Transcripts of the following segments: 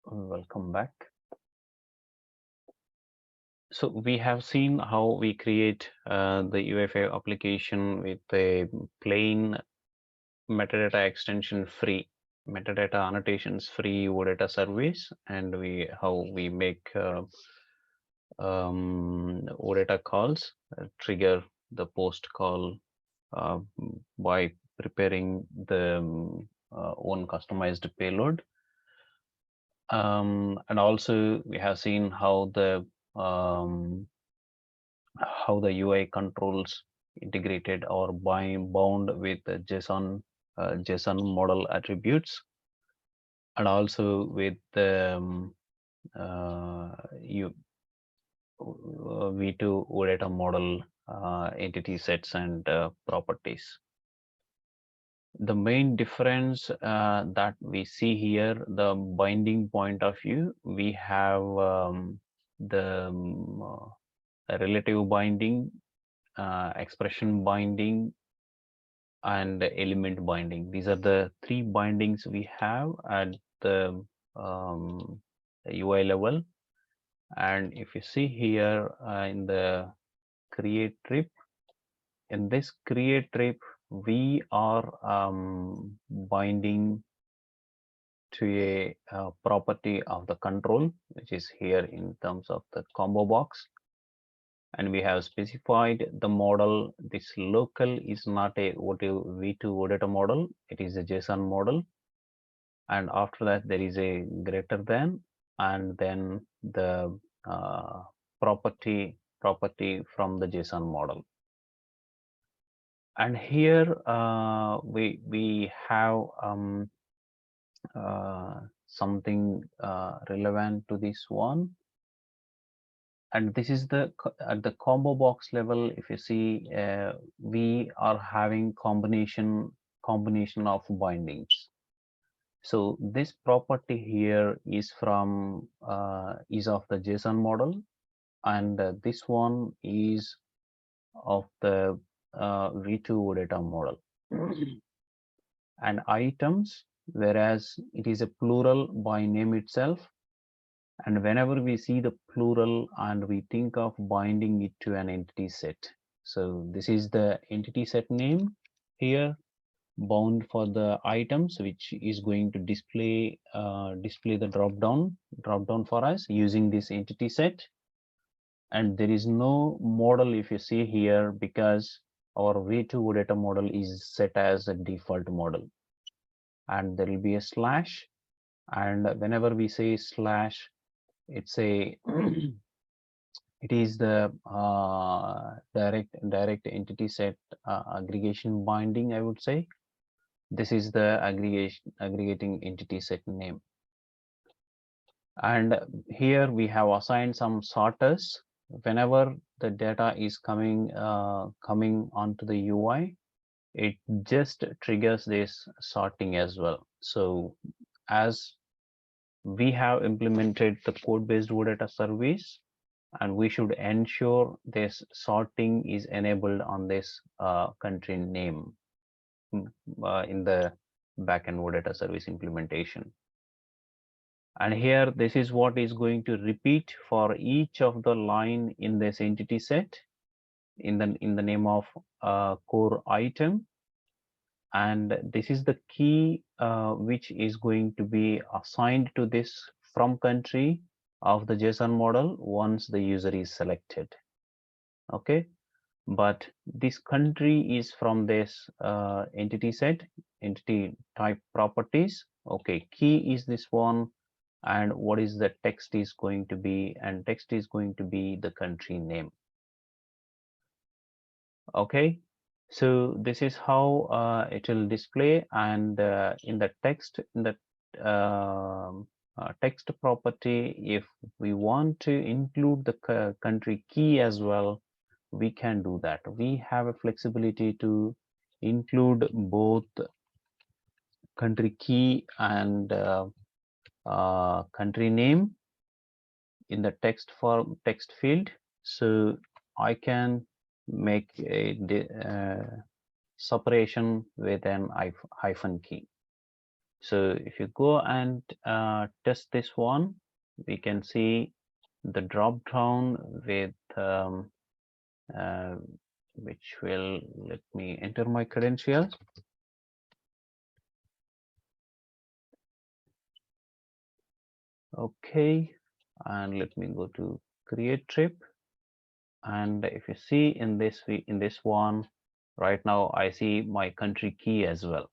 Welcome back. So we have seen how we create the UI5 application with a plain metadata extension free, metadata annotations free OData service, and how we make OData calls, trigger the post call uh, by preparing the own customized payload. And also we have seen how the UI controls integrated or bound with the JSON model attributes, and also with the V2 OData model entity sets and properties. The main difference that we see here, the binding point of view, we have the relative binding, expression binding, and element binding. These are the three bindings we have at the UI level. And if you see here in the create trip, in this create trip, we are binding to a property of the control, which is here in terms of the combo box. And we have specified the model. This local is not a V2 OData model, it is a JSON model. And after that, there is a greater than, and then the property from the JSON model. And here we have something relevant to this one. And this is the at the combo box level. If you see, we are having combination of bindings. So this property here is from is of the JSON model, and this one is of the V2 OData model. And items, whereas it is a plural by name itself. And whenever we see the plural and we think of binding it to an entity set. So this is the entity set name here, bound for the items, which is going to display the drop down for us using this entity set. And there is no model, if you see here, because our V2 OData model is set as a default model. And there will be a slash, and whenever we say slash, it's a it is the direct entity set aggregation binding, I would say. This is the aggregating entity set name. And here we have assigned some sorters. Whenever the data is coming onto the UI, it just triggers this sorting as well. So as we have implemented the code-based OData service, and we should ensure this sorting is enabled on this country name in the backend OData service implementation. And here, this is what is going to repeat for each of the line in this entity set in the name of core item. And this is the key which is going to be assigned to this from country of the JSON model once the user is selected. Okay, but this country is from this entity set, entity type properties. Okay, key is this one, and what is the text is going to be, and text is going to be the country name. Okay, so this is how it will display. And in the text, in the text property, if we want to include the country key as well, we can do that. We have a flexibility to include both country key and country name in the text field. So I can make a separation with an hyphen key. So if you go and test this one, we can see the drop down with uh, which will let me enter my credentials. Okay, and let me go to create trip. And if you see in this one, right now I see my country key as well.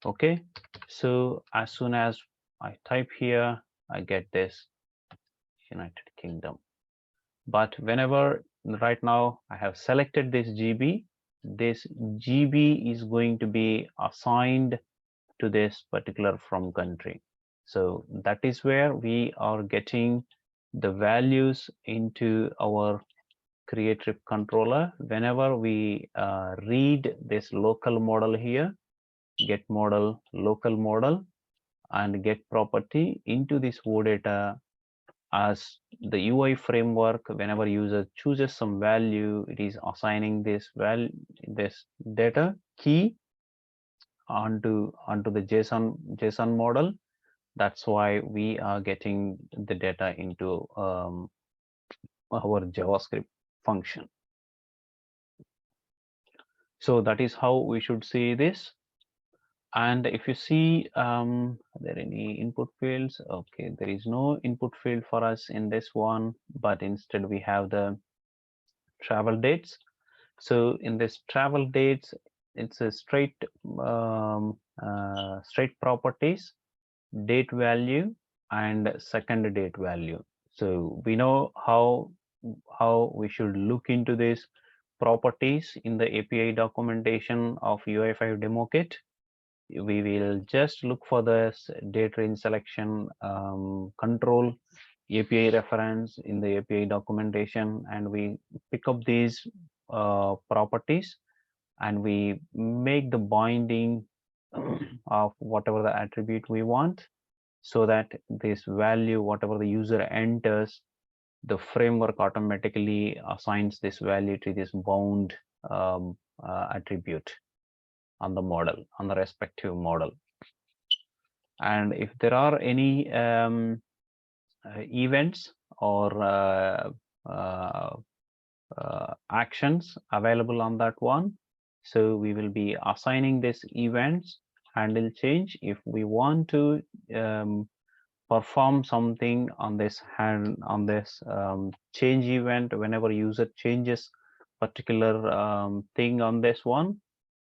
Okay, so as soon as I type here, I get this United Kingdom. But whenever right now I have selected this GB is going to be assigned to this particular from country. So that is where we are getting the values into our create trip controller. Whenever we read this local model here, get model, local model, and get property into this OData, as the UI framework, whenever user chooses some value, it is assigning this data key onto the JSON model. That's why we are getting the data into our JavaScript function. So that is how we should see this. And if you see, are there any input fields? Okay, there is no input field for us in this one, but instead we have the travel dates. So in this travel dates, it's a straight properties, date value, and second date value. So we know how we should look into this properties in the API documentation of UI5 demo kit. We will just look for this date range selection control API reference in the API documentation, and we pick up these properties and we make the binding of whatever the attribute we want, so that this value, whatever the user enters, the framework automatically assigns this value to this bound attribute on the model, on the respective model. And if there are any events or actions available on that one, so we will be assigning this events handle change. If we want to perform something on this change event, whenever user changes particular thing on this one,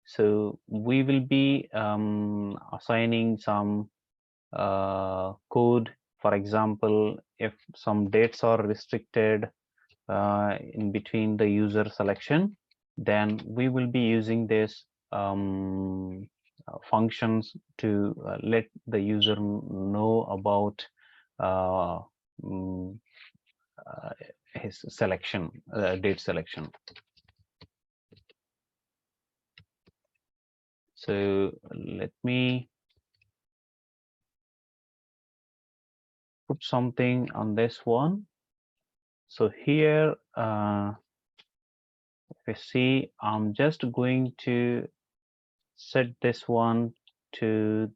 so we will be assigning some code. For example, if some dates are restricted in between the user selection, then we will be using this functions to let the user know about uh, mm, his selection, date selection. So let me put something on this one. So here, if you see, I'm just going to set this one to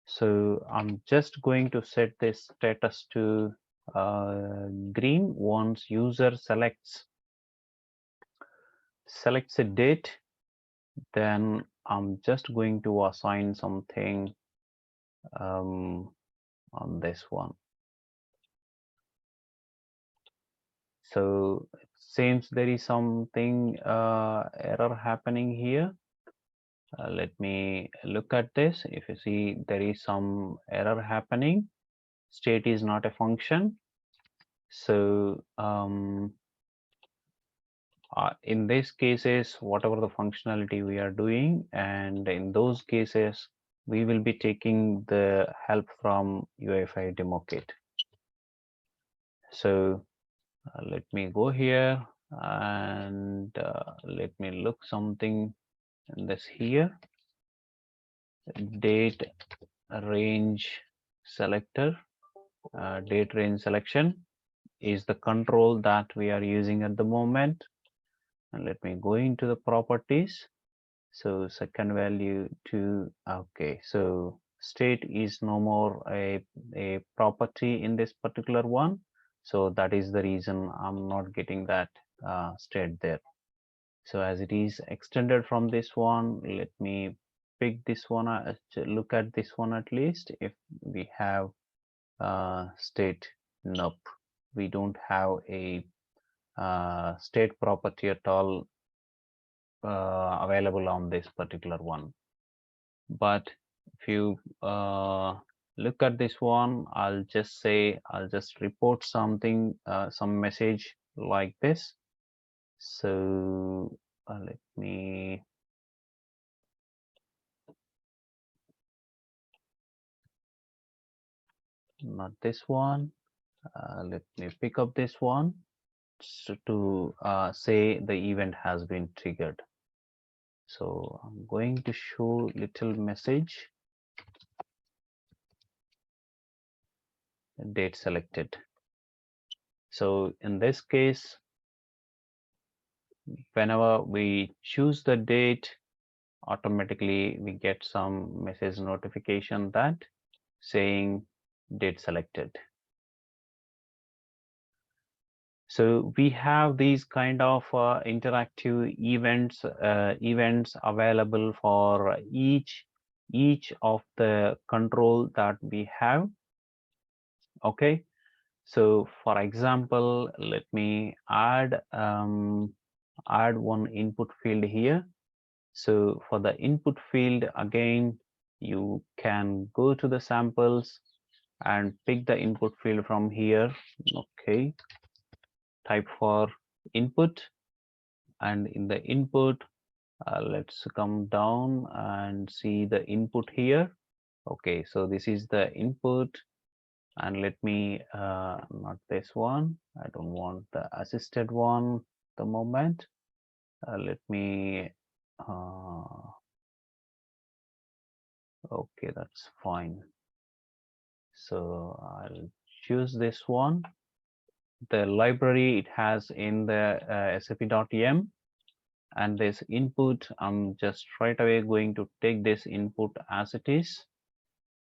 so I'm just going to set this status to green once user selects a date. Then I'm just going to assign something on this one. So it seems there is something error happening here. Let me look at this. If you see, there is some error happening. State is not a function. So in these cases, whatever the functionality we are doing, and in those cases, we will be taking the help from UI5 demo kit. So let me go here and let me look something in this here. date range selector. Date range selection is the control that we are using at the moment. And let me go into the properties. So second value to, okay, so state is no more a property in this particular one. So that is the reason I'm not getting that state there. So as it is extended from this one, let me pick this one, look at this one at least. If we have state, nope, we don't have a state property at all available on this particular one. But if you look at this one, I'll just report something, some message like this. So let me not this one. Let me pick up this one to say the event has been triggered. So I'm going to show little message, date selected. So in this case, whenever we choose the date, automatically we get some message notification that saying date selected. So we have these kind of interactive events available for each of the control that we have. Okay, so for example, let me add one input field here. So for the input field, again, you can go to the samples and pick the input field from here. Okay, type for input, and in the input, let's come down and see the input here. Okay, so this is the input, and let me not this one, I don't want the assisted one at the moment. Let me okay, that's fine. So I'll choose this one. The library it has in the SAPUI.em, and this input, I'm just right away going to take this input as it is.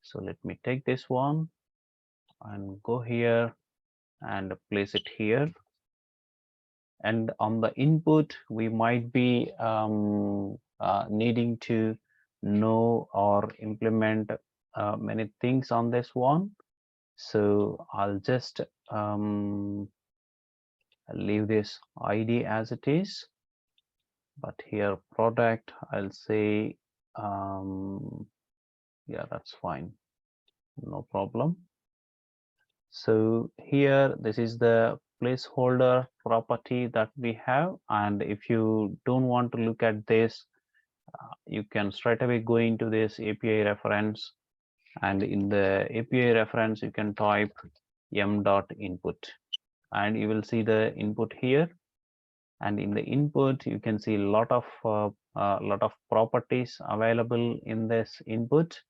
So let me take this one and go here and place it here. And on the input, we might be needing to know or implement many things on this one. So I'll just leave this ID as it is, but here product, I'll say yeah, that's fine, no problem. So here, this is the placeholder property that we have, and if you don't want to look at this, you can straight away go into this API reference, and in the API reference you can type m.input, and you will see the input here. And in the input, you can see a lot of properties available in this input.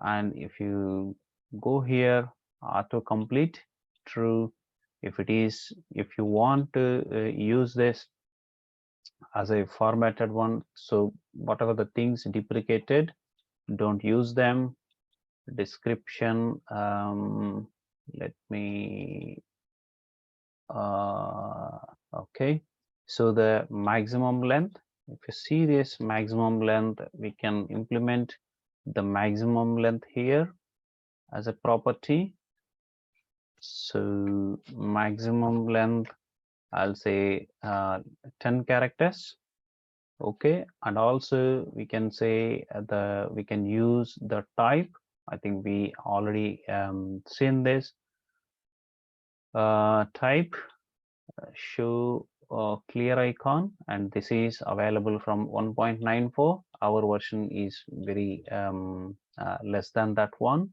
And if you go here, autocomplete true. If you want to use this as a formatted one, so whatever the things deprecated, don't use them. Description, let me okay, so the maximum length, if you see this maximum length, we can implement the maximum length here as a property. So maximum length, I'll say 10 characters. Okay, and also we can say we can use the type. I think we already seen this type show clear icon, and this is available from 1.94. Our version is very less than that one.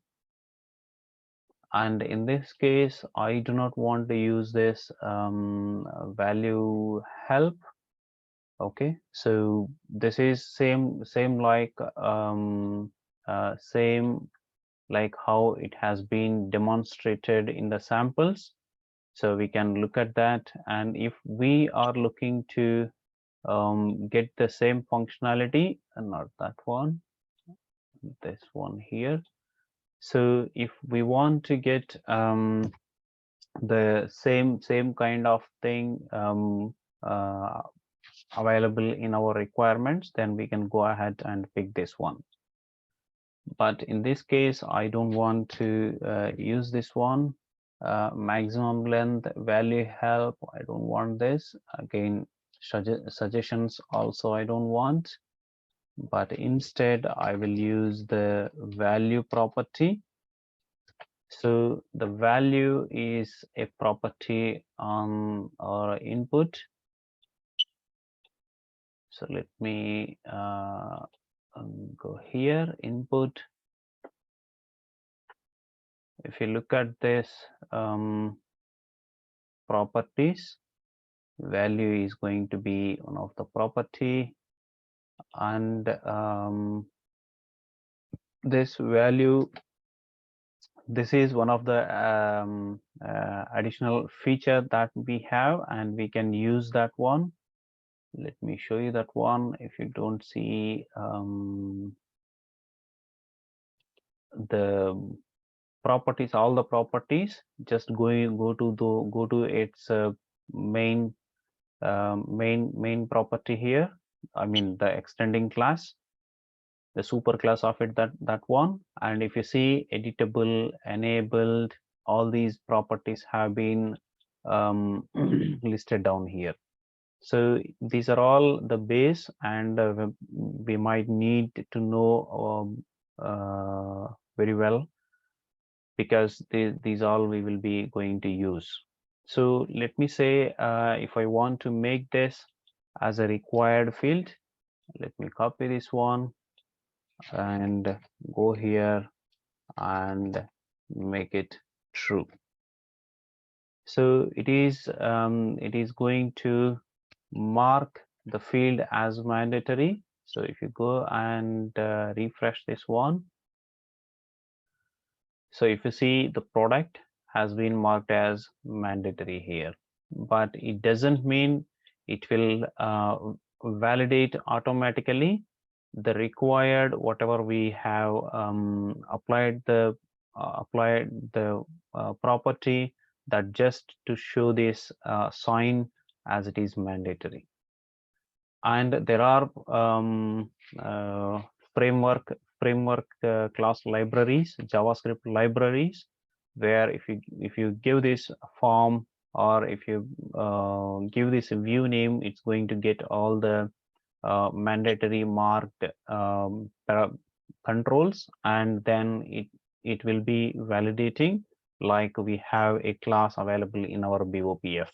And in this case, I do not want to use this value help. Okay, so this is same like same like how it has been demonstrated in the samples. So we can look at that, and if we are looking to get the same functionality, and not that one, this one here. So if we want to get the same kind of thing available in our requirements, then we can go ahead and pick this one. But in this case, I don't want to use this one. Maximum length, value help, I don't want this. Again, suggestions also I don't want, but instead I will use the value property. So the value is a property on our input. So let me go here, input. If you look at this properties, value is going to be one of the property, and this value, this is one of the additional feature that we have, and we can use that one. Let me show you that one. If you don't see the properties, all the properties, just go to its main property here. I mean the extending class, the super class of it, that one. And if you see editable, enabled, all these properties have been listed down here. So these are all the base, and we might need to know very well, because these all we will be going to use. So let me say if I want to make this as a required field, let me copy this one and go here and make it true. So it is going to mark the field as mandatory. So if you go and refresh this one, so if you see, the product has been marked as mandatory here, but it doesn't mean it will validate automatically the required whatever we have applied the property, that just to show this sign as it is mandatory. And there are framework class libraries, JavaScript libraries, where if you give this form, or if you give this a view name, it's going to get all the mandatory marked controls, and then it will be validating like we have a class available in our BOPF.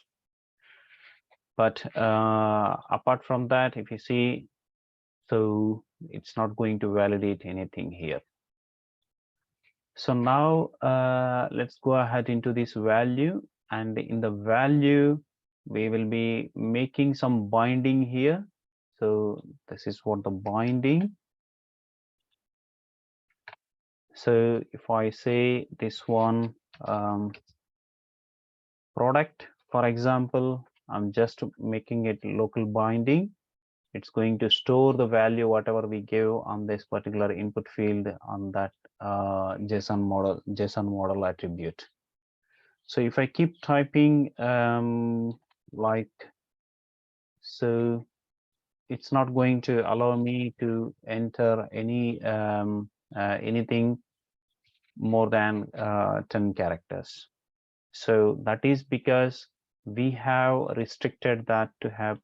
But apart from that, if you see, so it's not going to validate anything here. So now let's go ahead into this value, and in the value we will be making some binding here. So this is what the binding. So if I say this one product, for example, I'm just making it local binding. It's going to store the value whatever we give on this particular input field on that JSON model attribute. So if I keep typing like so, it's not going to allow me to enter any anything more than 10 characters. So that is because we have restricted that to have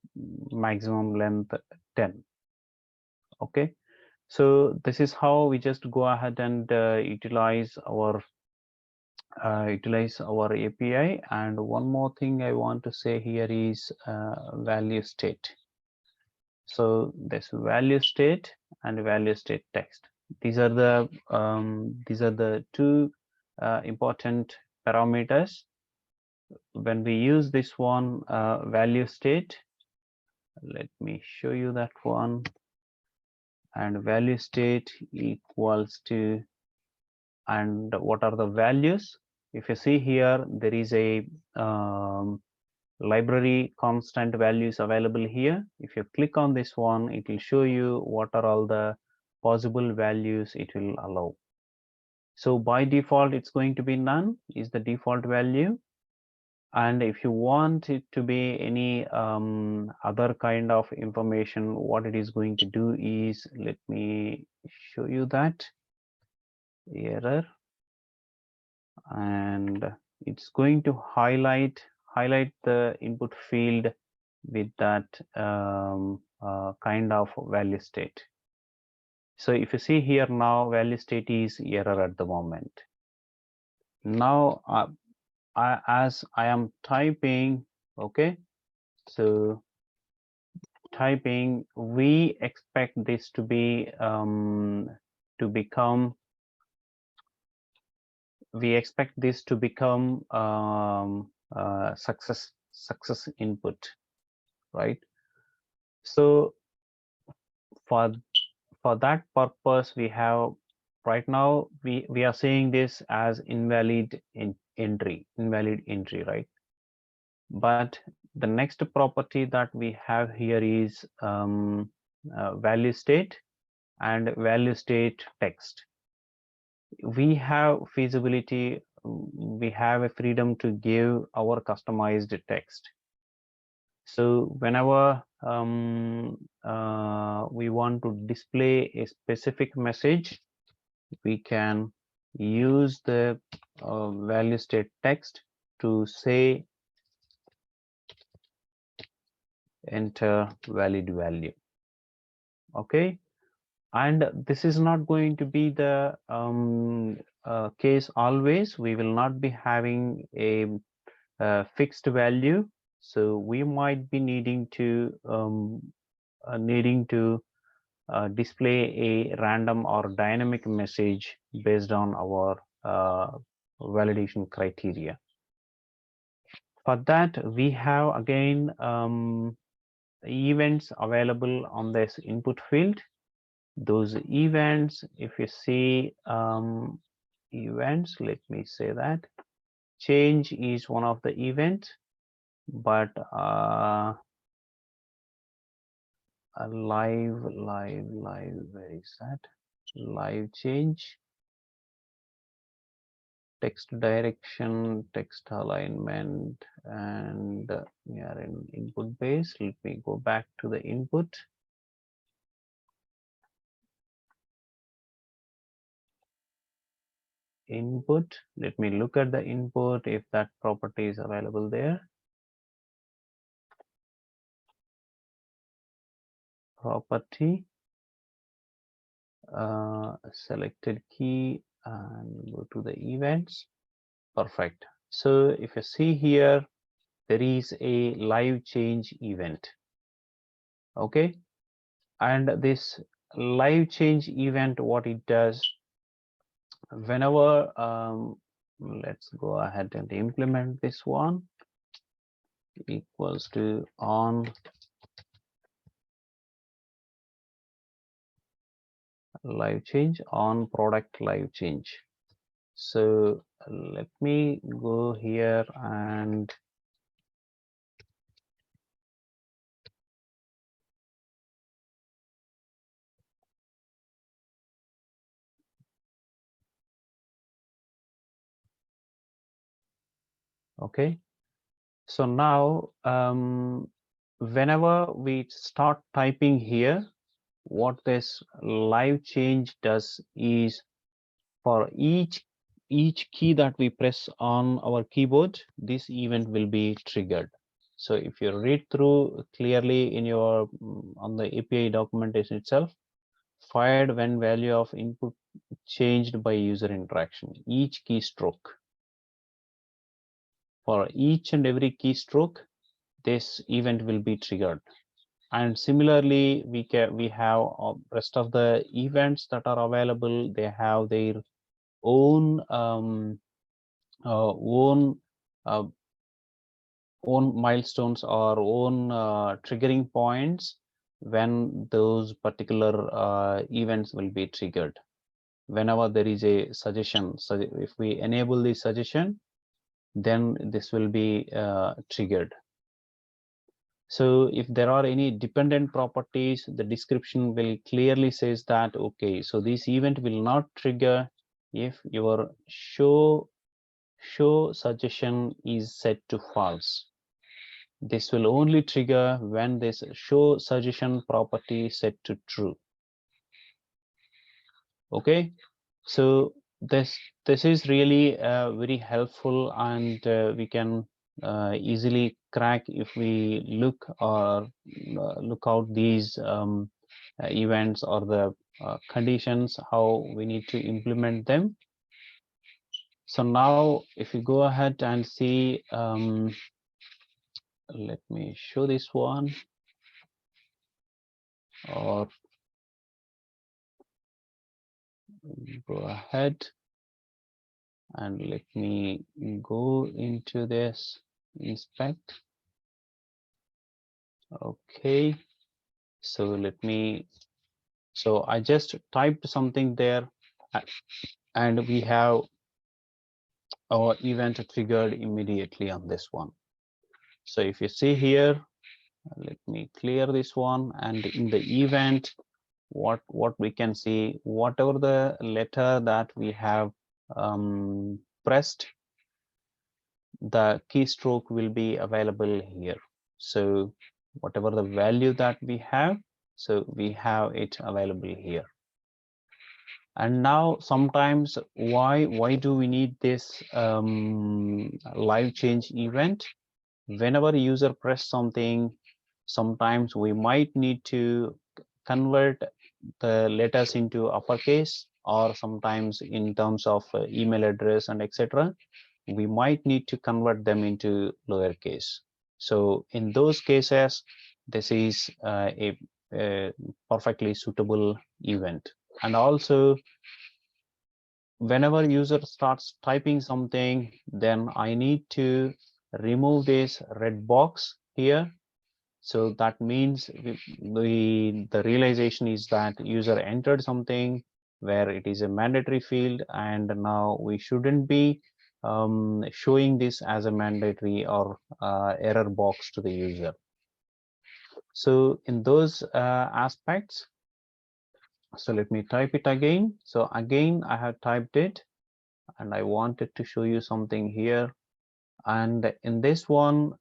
maximum length 10. Okay, so this is how we just go ahead and utilize our API. And one more thing I want to say here is value state. So this value state and value state text, these are the two important parameters. When we use this one value state, let me show you that one. and value state equals to, and what are the values? If you see here, there is a library constant values available here. If you click on this one, it will show you what are all the possible values it will allow. So by default, it's going to be none is the default value. And if you want it to be any other kind of information, what it is going to do is, let me show you that error, and it's going to highlight the input field with that kind of value state. So if you see here now, value state is error at the moment. Now as I am typing, okay, so typing, we expect this to be to become success input, right? So for that purpose, we have right now we are saying this as invalid entry, right? But the next property that we have here is value state and value state text. We have feasibility, we have a freedom to give our customized text. So whenever we want to display a specific message, we can use the value state text to say enter valid value. Okay, and this is not going to be the case always. We will not be having a fixed value, so we might be needing to display a random or dynamic message based on our validation criteria. For that, we have again events available on this input field. Those events, if you see events, let me say that change is one of the events, but a live, where is that? Live change, text direction, text alignment, and we are in input base. Let me go back to the input. Let me look at the input if that property is available there. Property, selected key, and go to the events. Perfect. So if you see here, there is a live change event. Okay, and this live change event, what it does, whenever let's go ahead and implement this one, equals to on live change, on product live change. So let me go here and okay, so now whenever we start typing here, what this live change does is, for each key that we press on our keyboard, this event will be triggered. So if you read through clearly in your on the API documentation itself, fired when value of input changed by user interaction, each keystroke. For each and every keystroke, this event will be triggered. And similarly, we have rest of the events that are available. They have their own own milestones or own triggering points. when those particular events will be triggered. Whenever there is a suggestion, so if we enable the suggestion, then this will be triggered. So if there are any dependent properties, the description will clearly says that, okay, so this event will not trigger if your show suggestion is set to false. This will only trigger when this show suggestion property is set to true. Okay, so this is really very helpful, and we can easily crack if we look or look out these events or the conditions, how we need to implement them. So now if you go ahead and see, let me show this one, or go ahead and let me go into this inspect. Okay, so so I just typed something there, and we have our event triggered immediately on this one. So if you see here, let me clear this one, and in the event, what we can see, whatever the letter that we have pressed, the keystroke will be available here. So whatever the value that we have, so we have it available here. And now sometimes why do we need this live change event? Whenever user press something, sometimes we might need to convert the letters into uppercase, or sometimes in terms of email address and etc., we might need to convert them into lowercase. So in those cases, this is a perfectly suitable event. And also, whenever user starts typing something, then I need to remove this red box here. So that means the realization is that user entered something where it is a mandatory field, and now we shouldn't be showing this as a mandatory or error box to the user. So in those aspects, so let me type it again. So again, I have typed it, and I wanted to show you something here. And in this one,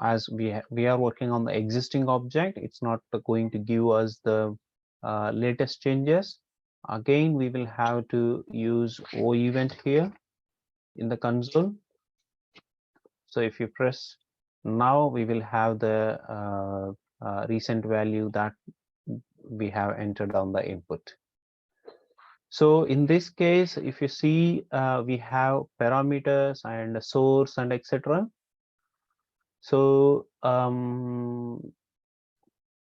as we are working on the existing object, it's not going to give us the latest changes. Again, we will have to use O event here in the console. So if you press, now we will have the recent value that we have entered on the input. So in this case, if you see, we have parameters and source and etc. So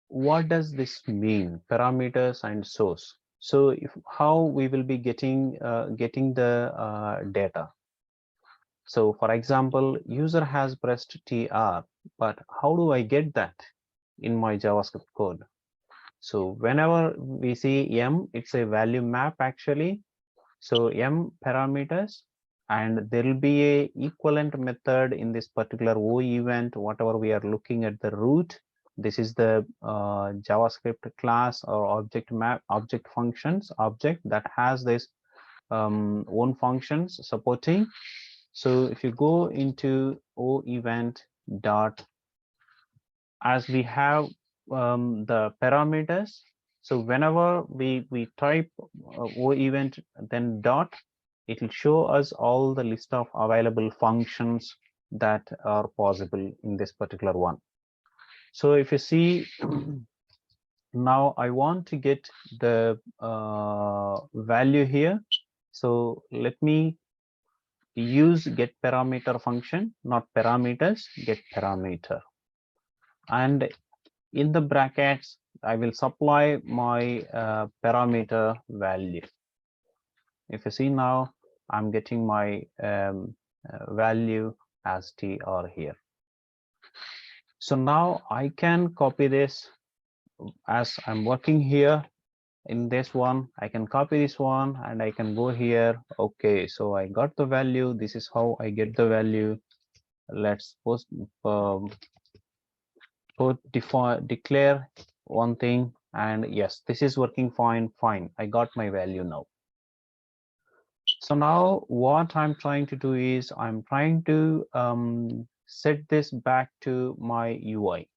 what does this mean, parameters and source? So how we will be getting the data? So for example, user has pressed TR, but how do I get that in my JavaScript code? So whenever we see M, it's a value map actually. So M parameters, and there will be a equivalent method in this particular O event, whatever we are looking at the root. This is the JavaScript class or object functions object that has this own functions supporting. So if you go into O event dot, as we have the parameters, so whenever we type O event then dot, it will show us all the list of available functions that are possible in this particular one. So if you see, now I want to get the value here. So let me use get parameter function, not parameters, get parameter. And in the brackets, I will supply my parameter value. If you see now, I'm getting my value as TR here. So now I can copy this as I'm working here in this one. I can copy this one and I can go here. Okay, so I got the value. This is how I get the value. Let's post declare one thing, and yes, this is working fine. I got my value now. So now what I'm trying to do is I'm trying to set this back to my UI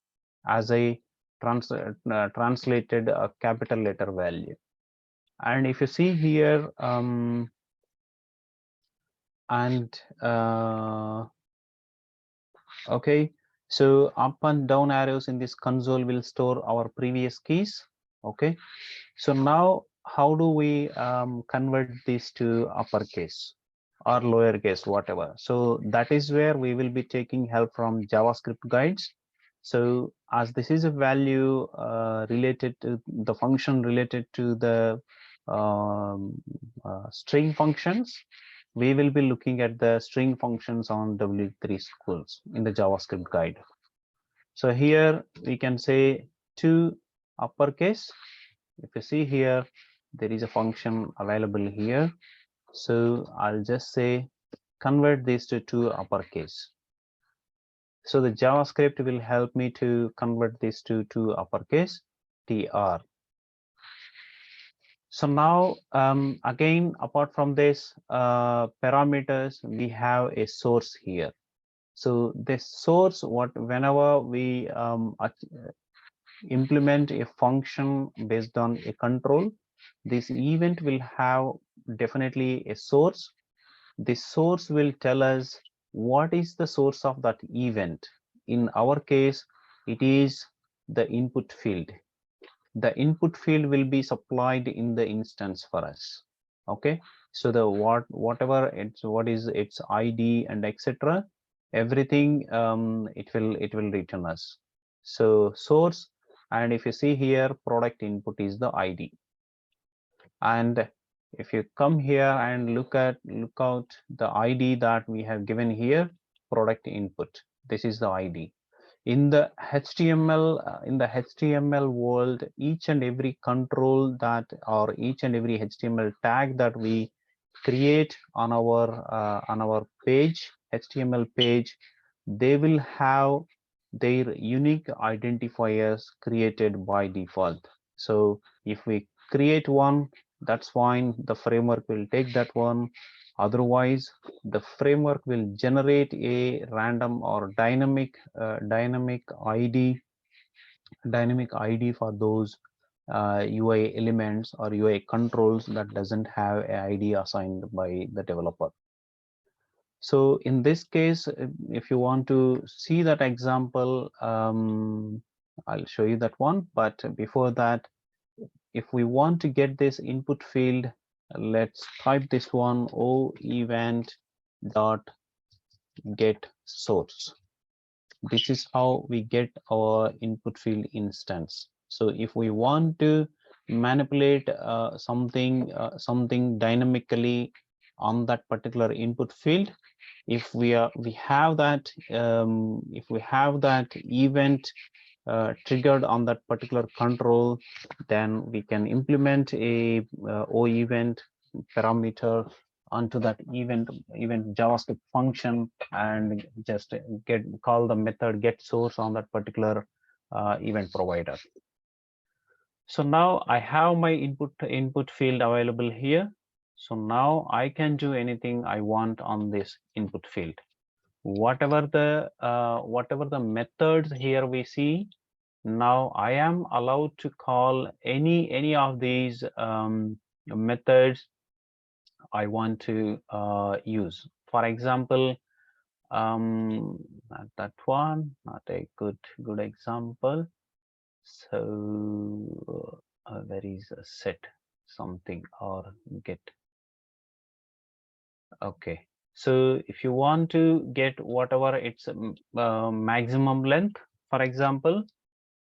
as a translated capital letter value. And if you see here, okay, so up and down arrows in this console will store our previous keys. Okay, so now how do we convert this to uppercase or lowercase, whatever? So that is where we will be taking help from JavaScript guides. So as this is a value related to the function related to the string functions, we will be looking at the string functions on W3 schools in the JavaScript guide. So here we can say to uppercase. If you see here, there is a function available here. So I'll just say convert this to uppercase. So the JavaScript will help me to convert this to uppercase TR. So now again, apart from this parameters, we have a source here. So this source, whenever we implement a function based on a control, this event will have definitely a source. This source will tell us what is the source of that event. In our case, it is the input field. The input field will be supplied in the instance for us. Okay, so the whatever what is its ID and etc. Everything it will return us. So source, and if you see here, product input is the ID. And if you come here and look out the ID that we have given here, product input, this is the ID. In the HTML world, each and every control that, or each and every HTML tag that we create on our page, HTML page, they will have their unique identifiers created by default. So if we create one, that's fine, the framework will take that one. Otherwise, the framework will generate a random or dynamic ID for those UI elements or UI controls that doesn't have an ID assigned by the developer. So in this case, if you want to see that example, I'll show you that one. But before that, if we want to get this input field, let's type this one, o event dot get source. This is how we get our input field instance. So if we want to manipulate something dynamically on that particular input field, if we have that event triggered on that particular control, then we can implement a o event parameter onto that event JavaScript function and just call the method get source on that particular event provider. So now I have my input field available here. So now I can do anything I want on this input field. Whatever the methods here we see, now I am allowed to call any of these methods I want to use. For example, not that one, not a good example. So there is a set something or get. Okay, so if you want to get whatever its maximum length, for example,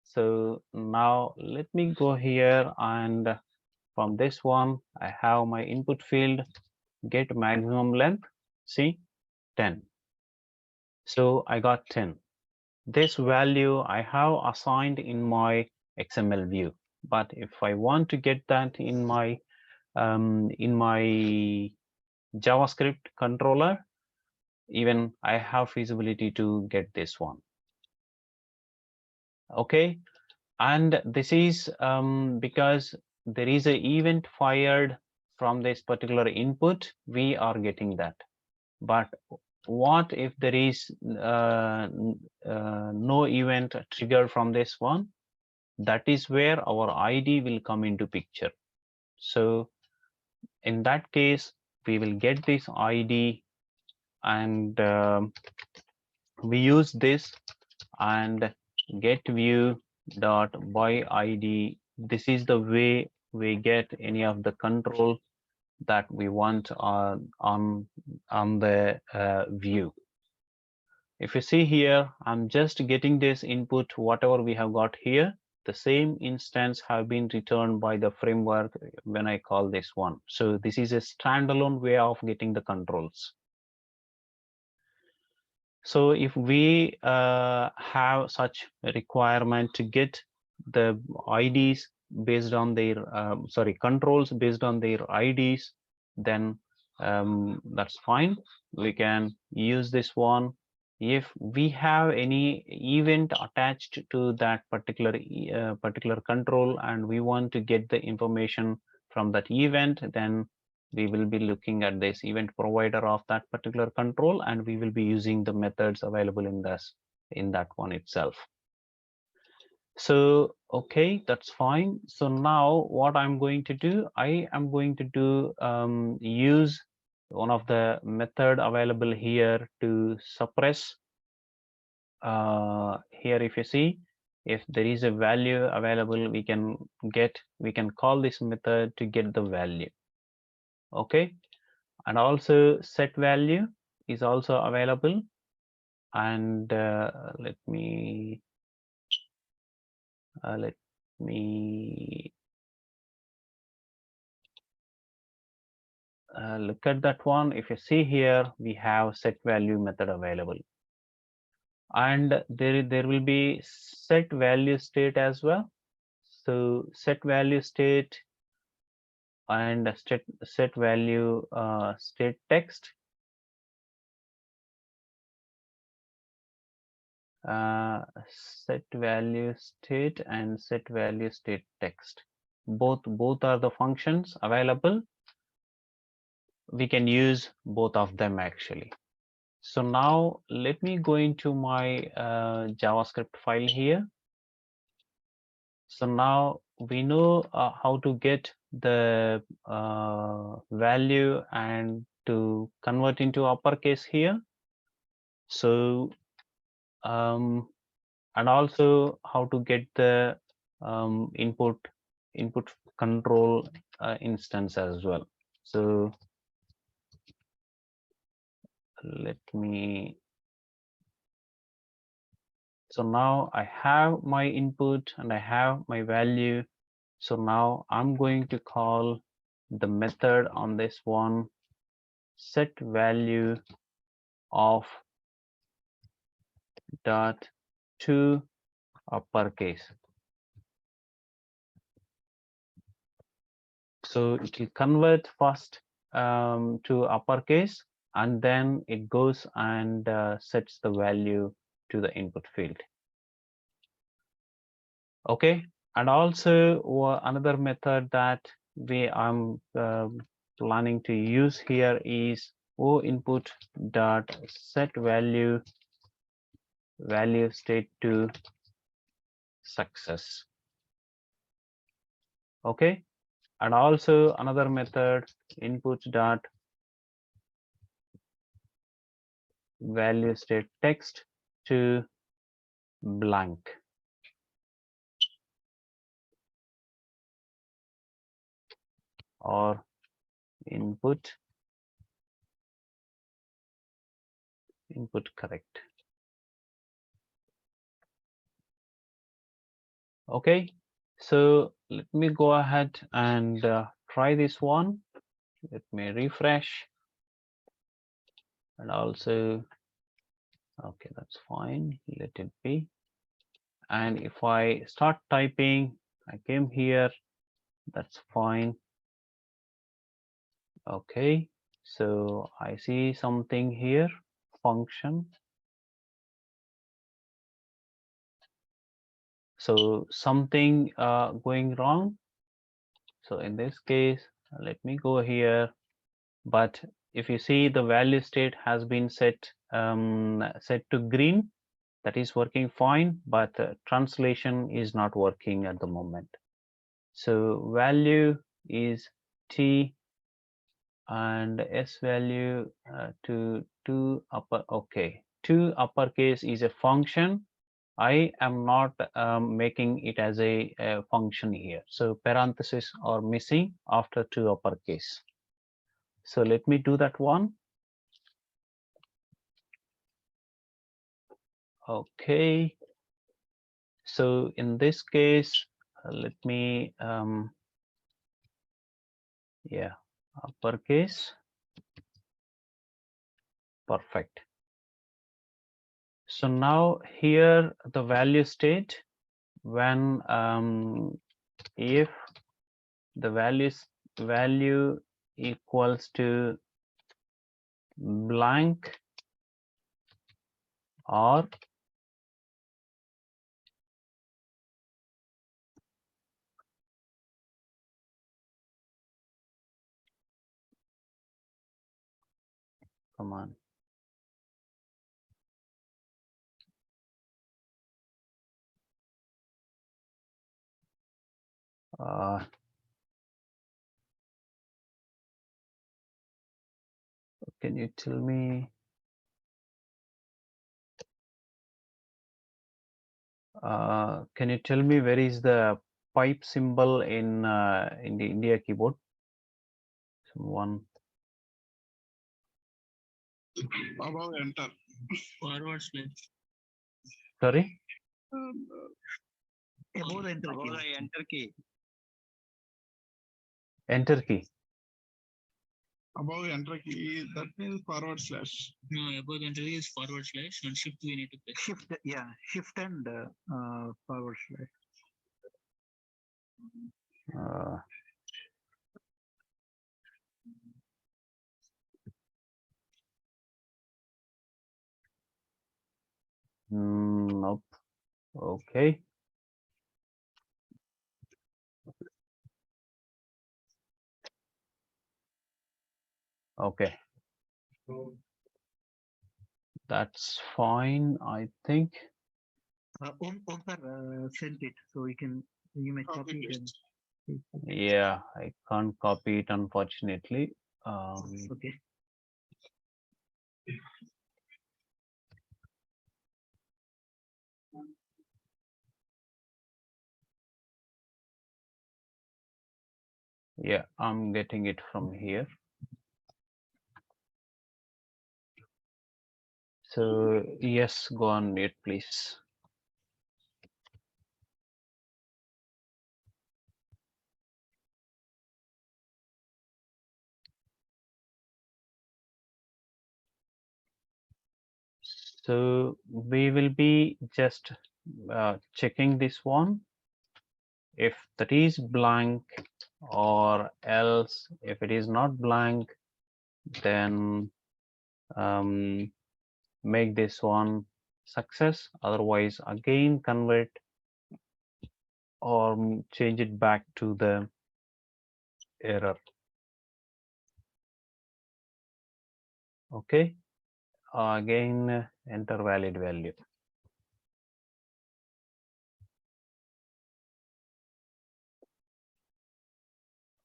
so now let me go here, and from this one I have my input field get maximum length, see 10. So I got 10. this value I have assigned in my XML view. But if I want to get that in my JavaScript controller, even I have feasibility to get this one. Okay, and this is because there is an event fired from this particular input, we are getting that. But what if there is no event triggered from this one? That is where our ID will come into picture. So in that case, we will get this ID, and we use this and get view dot by ID. This is the way we get any of the control that we want on the view. If you see here, I'm just getting this input, whatever we have got here. The same instance have been returned by the framework when I call this one. So this is a standalone way of getting the controls. So if we have such a requirement to get the IDs based on their controls based on their IDs, then that's fine. We can use this one. If we have any event attached to that particular control and we want to get the information from that event, then we will be looking at this event provider of that particular control, and we will be using the methods available in that one itself. So okay, that's fine. So now what I'm going to do, I am going to do use one of the method available here to suppress. Here if you see, if there is a value available, we can call this method to get the value. Okay, and also set value is also available, and let me look at that one. If you see here, we have set value method available, and there will be set value state as well. So set value state and set value state text. Set value state and set value state text. Both are the functions available. We can use both of them actually. So now let me go into my JavaScript file here. So now we know how to get the value and to convert into uppercase here. So and also how to get the input control instance as well. So let me, so now I have my input and I have my value. So now I'm going to call the method on this one, set value of dot to uppercase. So it will convert first to uppercase, and then it goes and sets the value to the input field. Okay, and also another method that I'm planning to use here is input dot set value state to success. Okay, and also another method, input dot value state text to blank. Or input correct. Okay, so let me go ahead and try this one. Let me refresh, and also Okay, that's fine. Let it be. And if I start typing, I came here, that's fine. Okay, so I see something here, function. So something going wrong. So in this case, let me go here. But if you see, the value state has been set to green. That is working fine, but translation is not working at the moment. So value is t and s value to upper. Okay, to uppercase is a function. I am not making it as a function here. So parentheses are missing after to uppercase. So let me do that one. Okay. So in this case, let me, yeah, uppercase. Perfect. So now here the value state when if the value equals to blank or come on. Can you tell me? Can you tell me where is the pipe symbol in the India keyboard? Someone. Above enter. Forward slash. Sorry. Above the enter key. Enter key. Enter key. Above enter key, that means forward slash. No, above enter key is forward slash and shift we need to press. Shift, yeah, shift and forward slash. Nope. Okay. Okay. That's fine, I think. Omkar sent it, so you may copy it. Yeah, I can't copy it, unfortunately. Okay. Yeah, I'm getting it from here. So yes, go on it, please. So we will be just checking this one. If that is blank, or else if it is not blank, then make this one success. Otherwise, again convert or change it back to the error. Okay. Again, enter valid value.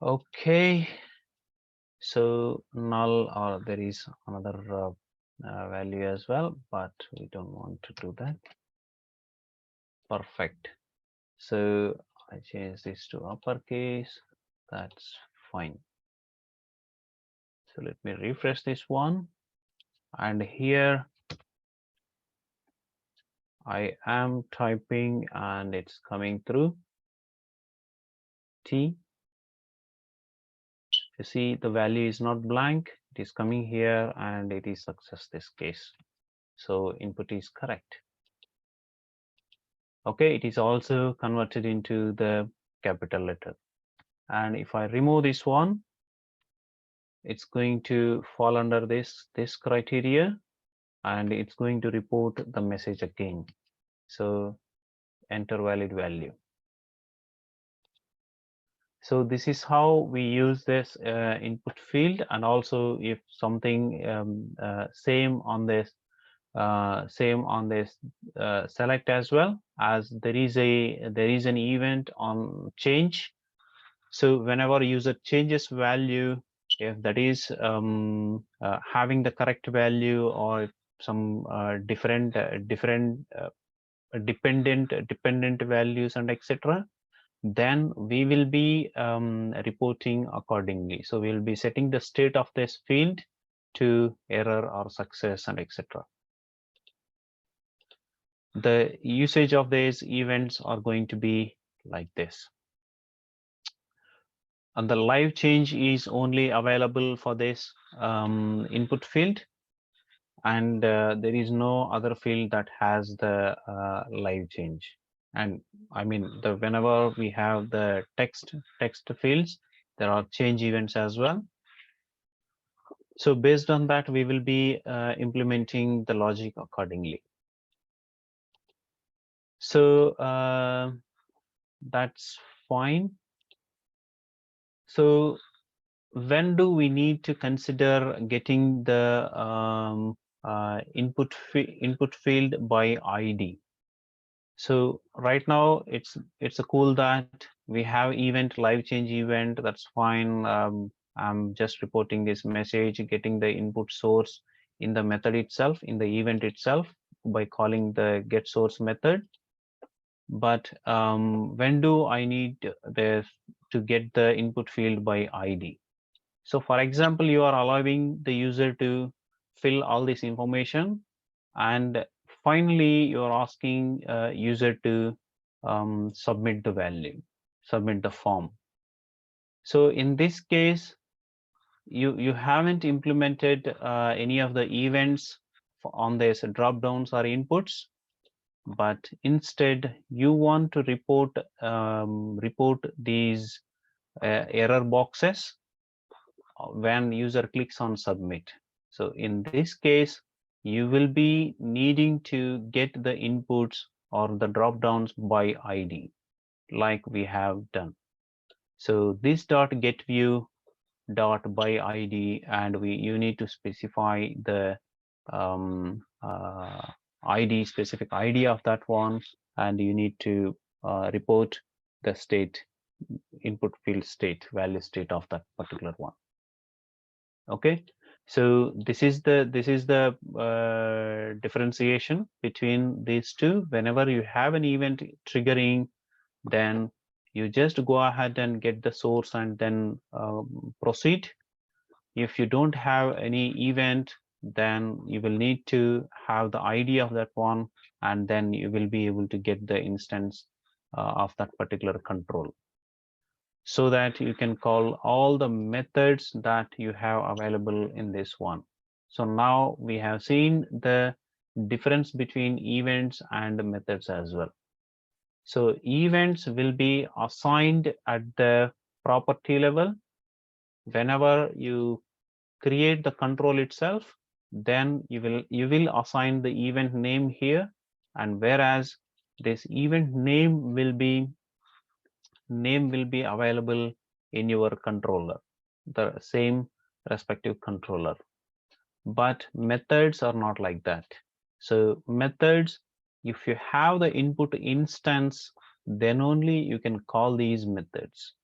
Okay. So null, or there is another value as well, but we don't want to do that. Perfect. So I change this to uppercase. That's fine. So let me refresh this one. And here I am typing and it's coming through. T. You see the value is not blank. It is coming here and it is success this case. So input is correct. Okay, it is also converted into the capital letter. And if I remove this one, it's going to fall under this criteria, and it's going to report the message again. So enter valid value. So this is how we use this input field. And also if something same on this select as well, as there is an event on change. So whenever user changes value, if that is having the correct value, or some different dependent values and etc., then we will be reporting accordingly. So we'll be setting the state of this field to error or success and etc. The usage of these events are going to be like this. And the live change is only available for this input field, and there is no other field that has the live change. And I mean, whenever we have the text fields, there are change events as well. So based on that, we will be implementing the logic accordingly. So that's fine. So when do we need to consider getting the input field by ID? So right now it's a cool that we have event live change event. That's fine. I'm just reporting this message, getting the input source in the method itself, in the event itself, by calling the get source method. But when do I need this to get the input field by ID? So for example, you are allowing the user to fill all this information, and finally you're asking user to submit the value, submit the form. So in this case, you haven't implemented any of the events on this drop downs or inputs, but instead you want to report these error boxes when user clicks on submit. So in this case, you will be needing to get the inputs or the drop downs by ID, like we have done. So this dot get view dot by ID, and you need to specify the ID, specific ID of that one, and you need to report the state, input field state, value state of that particular one. Okay, so this is the differentiation between these two. Whenever you have an event triggering, then you just go ahead and get the source and then proceed. If you don't have any event, then you will need to have the ID of that one, and then you will be able to get the instance of that particular control, so that you can call all the methods that you have available in this one. So now we have seen the difference between events and methods as well. So events will be assigned at the property level. Whenever you create the control itself, then you will assign the event name here, and whereas this event name will be available in your controller, the same respective controller. But methods are not like that. So methods, if you have the input instance, then only you can call these methods.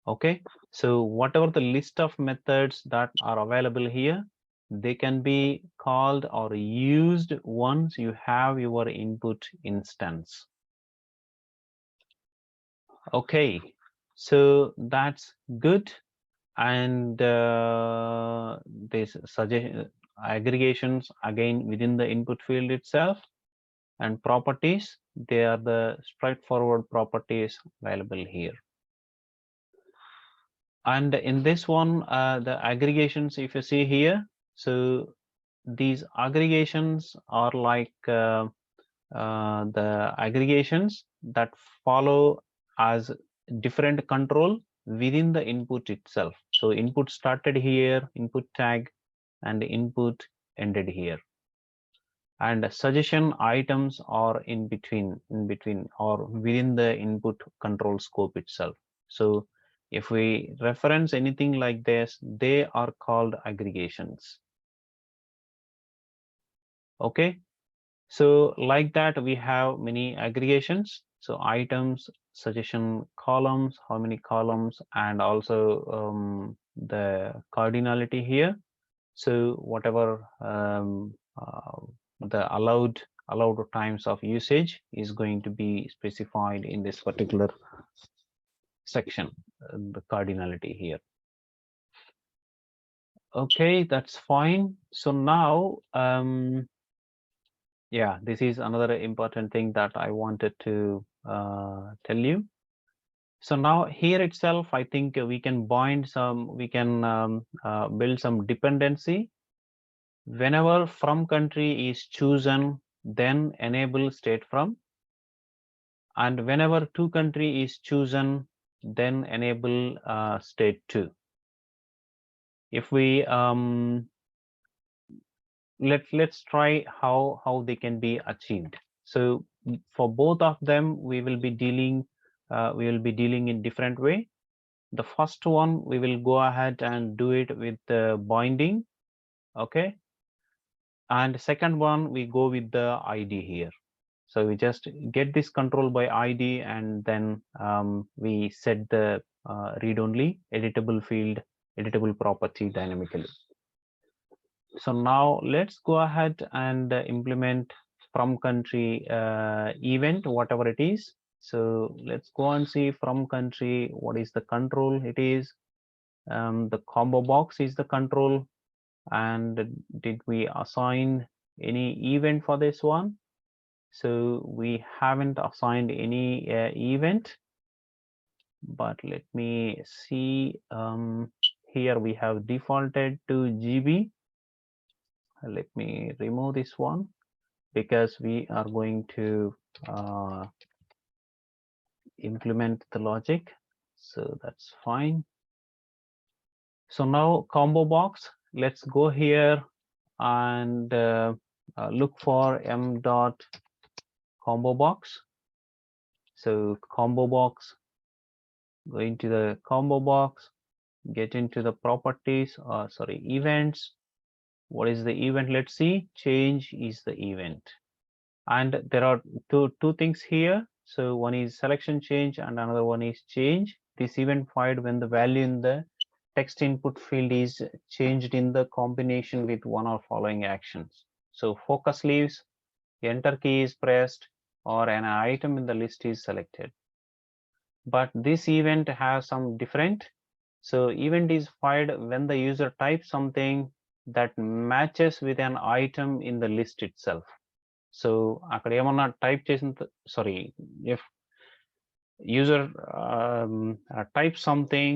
Okay, so whatever the list of methods that are available here, they can be called or used once you have your input instance. Okay, so that's good. And this suggestion aggregations again within the input field itself, and properties, they are the straightforward properties available here. And in this one, the aggregations, if you see here, so these aggregations are like the aggregations that follow as different control within the input itself. So input started here, input tag, and input ended here. And suggestion items are in between or within the input control scope itself. So if we reference anything like this, they are called aggregations. Okay, so like that we have many aggregations. So items, suggestion, columns, how many columns, and also the cardinality here. So whatever the allowed times of usage is going to be specified in this particular section, the cardinality here. Okay, that's fine. So now yeah, this is another important thing that I wanted to tell you. So now here itself, I think we can bind some, we can build some dependency. Whenever from country is chosen, then enable state from. And whenever to country is chosen, then enable state to. If we let's try how they can be achieved. So for both of them, we will be dealing in different way. The first one, we will go ahead and do it with the binding. Okay, and second one, we go with the ID here. So we just get this control by ID, and then we set the read-only editable field, editable property dynamically. So now let's go ahead and implement from country event, whatever it is. So let's go and see from country, what is the control it is. The combo box is the control. And did we assign any event for this one? So we haven't assigned any event, but let me see. Here we have defaulted to GB. Let me remove this one because we are going to implement the logic. So that's fine. So now combo box, let's go here and look for m dot combo box. So combo box, go into the combo box, get into the properties, sorry, events. What is the event? Let's see. Change is the event. And there are two things here. So one is selection change and another one is change. This event fired when the value in the text input field is changed in the combination with one or following actions. So focus leaves, enter key is pressed, or an item in the list is selected. But this event has some different. So event is fired when the user types something that matches with an item in the list itself. So అక్కడ ఏమన్నా type చేసిన, sorry, if user types something,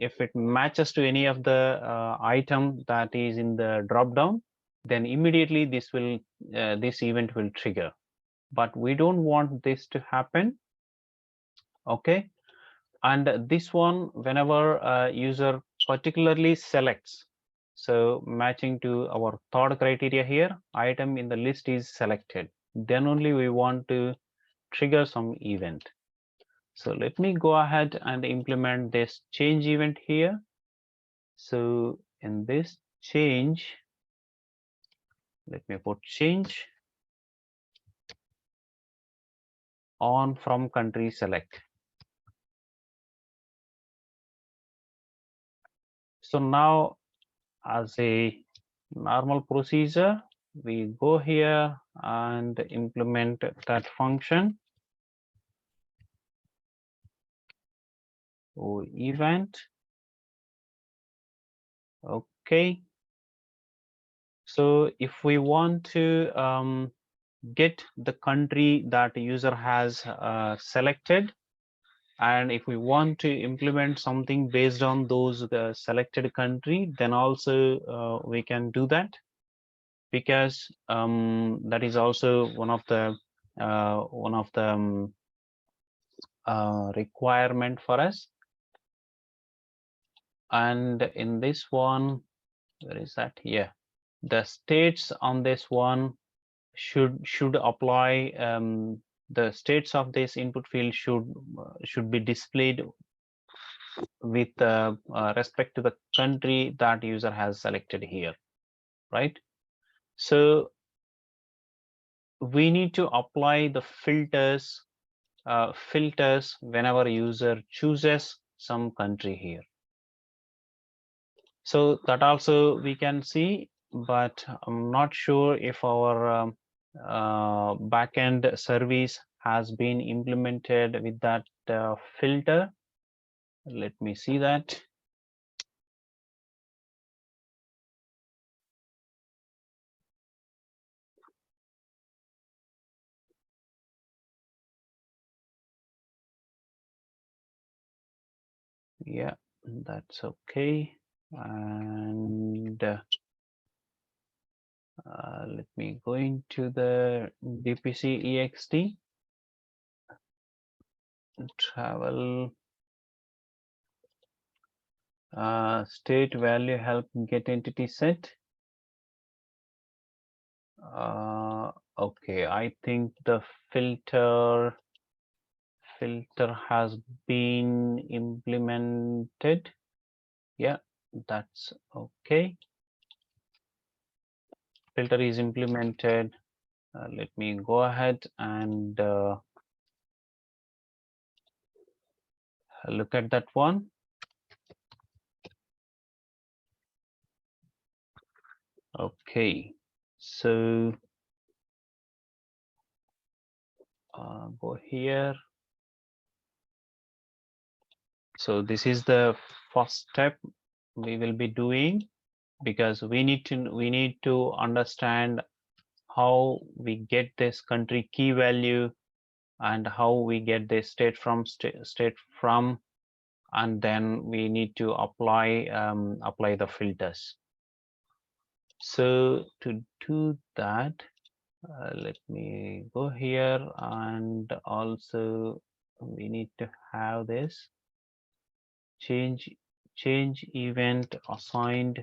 if it matches to any of the item that is in the drop down, then immediately this event will trigger. But we don't want this to happen. Okay, and this one, whenever user particularly selects, so matching to our third criteria here, item in the list is selected, then only we want to trigger some event. So let me go ahead and implement this change event here. So in this change, let me put change on from country select. So now, as a normal procedure, we go here and implement that function. Oh, event. Okay. So if we want to get the country that user has selected, and if we want to implement something based on those selected country, then also we can do that. because that is also one of the requirement for us. And in this one, where is that? Yeah, the states on this one should apply. The states of this input field should be displayed with respect to the country that user has selected here, right? So we need to apply the filters whenever user chooses some country here. So that also we can see, but I'm not sure if our backend service has been implemented with that filter. Let me see that. Yeah, that's okay. And let me go into the DPC ext travel state value help get entity set. Okay, I think the filter has been implemented. Yeah, that's okay. Filter is implemented. Let me go ahead and look at that one. Okay, so go here. So this is the first step we will be doing, because we need to understand how we get this country key value and how we get this state from, and then we need to apply the filters. So to do that, let me go here, and also we need to have this change event assigned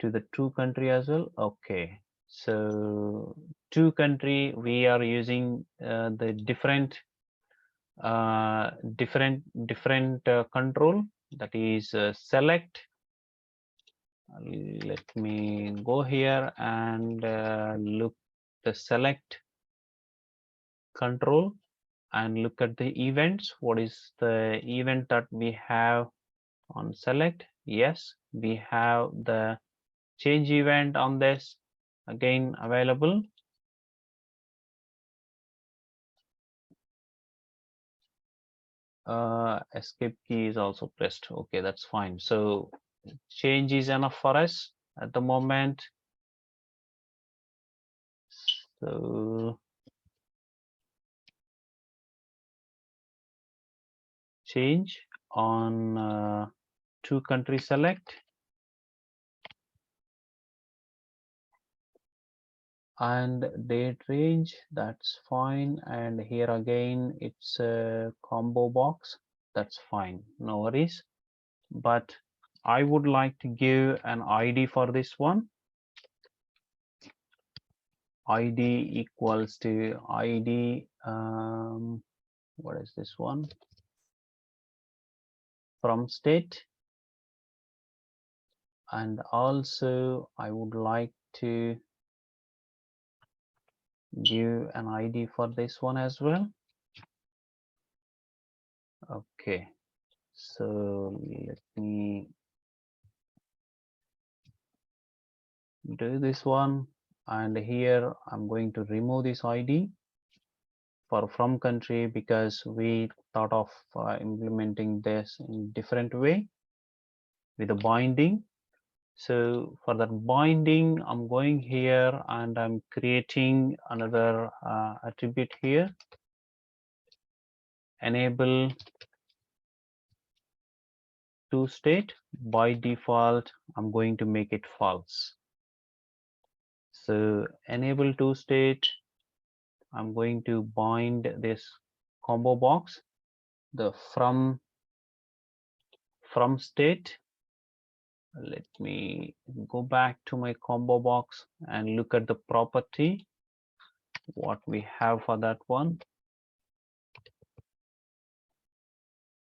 to the to country as well. Okay, so to country we are using the different control, that is select. Let me go here and look the select control and look at the events. What is the event that we have on select? Yes, we have the change event on this again available. Escape key is also pressed. Okay, that's fine. So change is enough for us at the moment. So change on to country select, and date range, that's fine. And here again it's a combo box, that's fine, no worries. But I would like to give an ID for this one. ID equals to ID, what is this one, from state. And also I would like to give an ID for this one as well. Okay, so let me do this one, and here I'm going to remove this ID for from country, because we thought of implementing this in different way with a binding. So for that binding, I'm going here and I'm creating another attribute here, enable to state. By default I'm going to make it false. So enable to state, I'm going to bind this combo box, the from state. Let me go back to my combo box and look at the property, what we have for that one.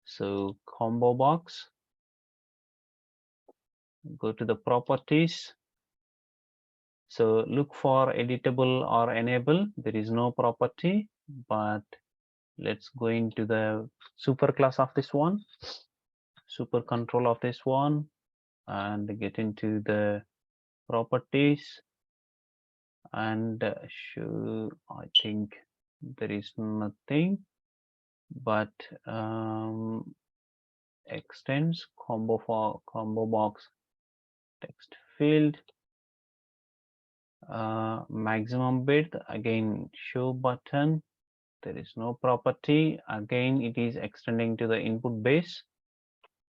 So combo box, go to the properties. So look for editable or enable. There is no property, but let's go into the super class of this one, super control of this one, and get into the properties. And show, I think there is nothing, but extends combo for combo box text field, maximum width, again show button. There is no property, again it is extending to the input base.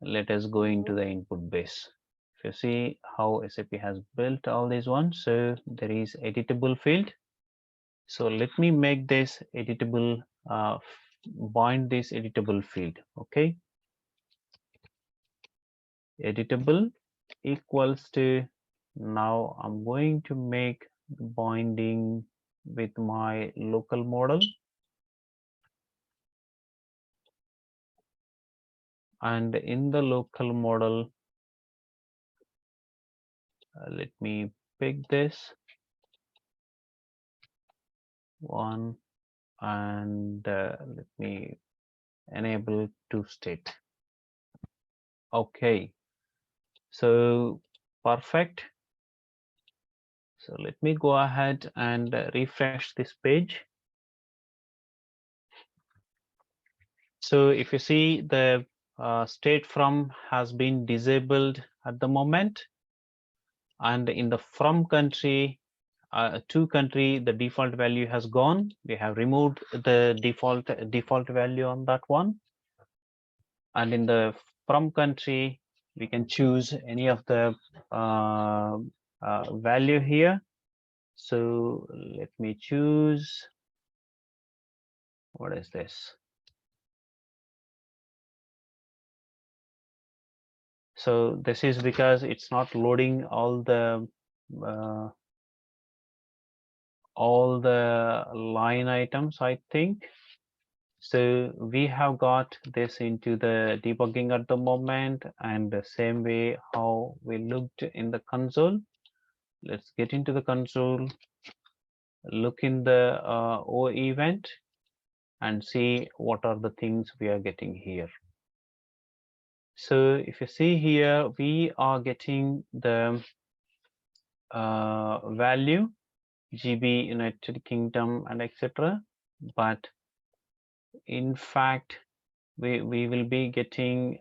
Let us go into the input base. If you see how SAP has built all these ones, so there is editable field. So let me make this editable, bind this editable field. Okay, editable equals to, now I'm going to make binding with my local model, and in the local model, let me pick this one, and let me enable to state. Okay, so perfect. So let me go ahead and refresh this page. So if you see, the state from has been disabled at the moment, and in the from country to country, the default value has gone. We have removed the default value on that one, and in the from country we can choose any of the value here. So let me choose, what is this? So this is because it's not loading all the line items, I think. So we have got this into the debugging at the moment, and the same way how we looked in the console. Let's get into the console, look in the O event, and see what are the things we are getting here. So if you see here, we are getting the value GB, United Kingdom, and etc. But in fact, we will be getting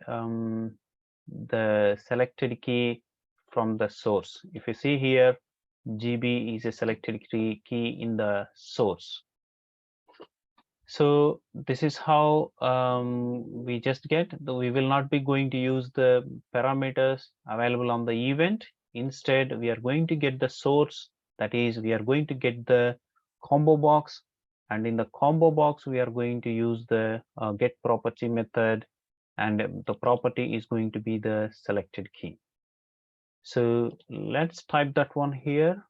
the selected key from the source. If you see here, GB is a selected key in the source. So this is how we just get, we will not be going to use the parameters available on the event. Instead, we are going to get the source, that is, we are going to get the combo box, and in the combo box we are going to use the get property method, and the property is going to be the selected key. So let's type that one here.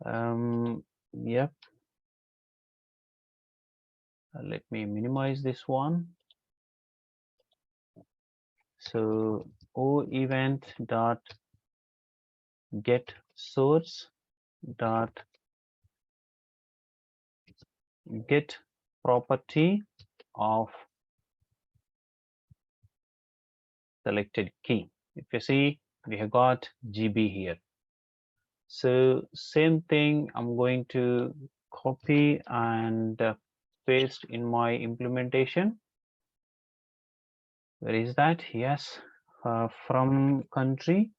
Yep. Let me minimize this one. So O event dot get source dot get property of selected key. If you see, we have got GB here. So same thing, I'm going to copy and paste in my implementation. Where is that? Yes, from country.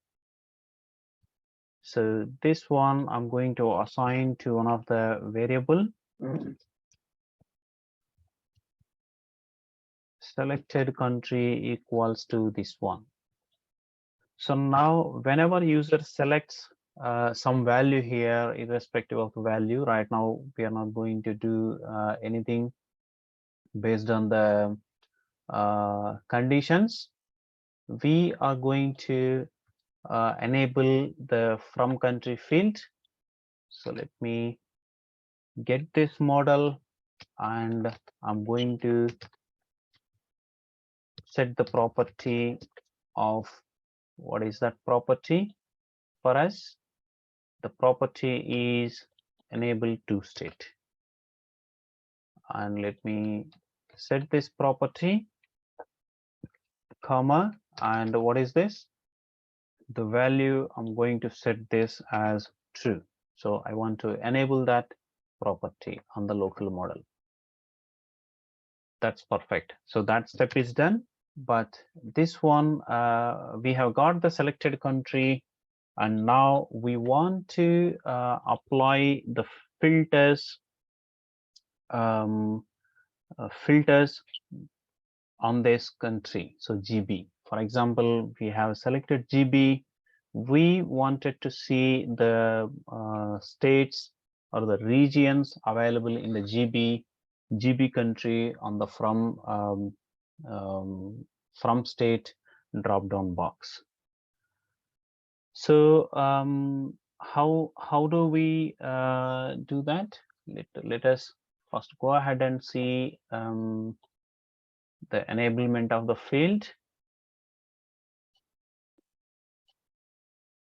So this one I'm going to assign to one of the variable. Selected country equals to this one. So now whenever user selects some value here, irrespective of the value. Right now, we are not going to do anything based on the conditions. We are going to enable the from country field. So let me get this model, and I'm going to set the property of, what is that property for us? The property is enable to state, and let me set this property, comma, and what is this? The value I'm going to set this as true. So I want to enable that property on the local model. That's perfect. So that step is done. But this one, we have got the selected country, and now we want to apply the filters filters on this country. So GB, for example, we have selected GB. We wanted to see the states or the regions available in the GB country on the from state drop down box. So how do we do that? Let us first go ahead and see the enablement of the field.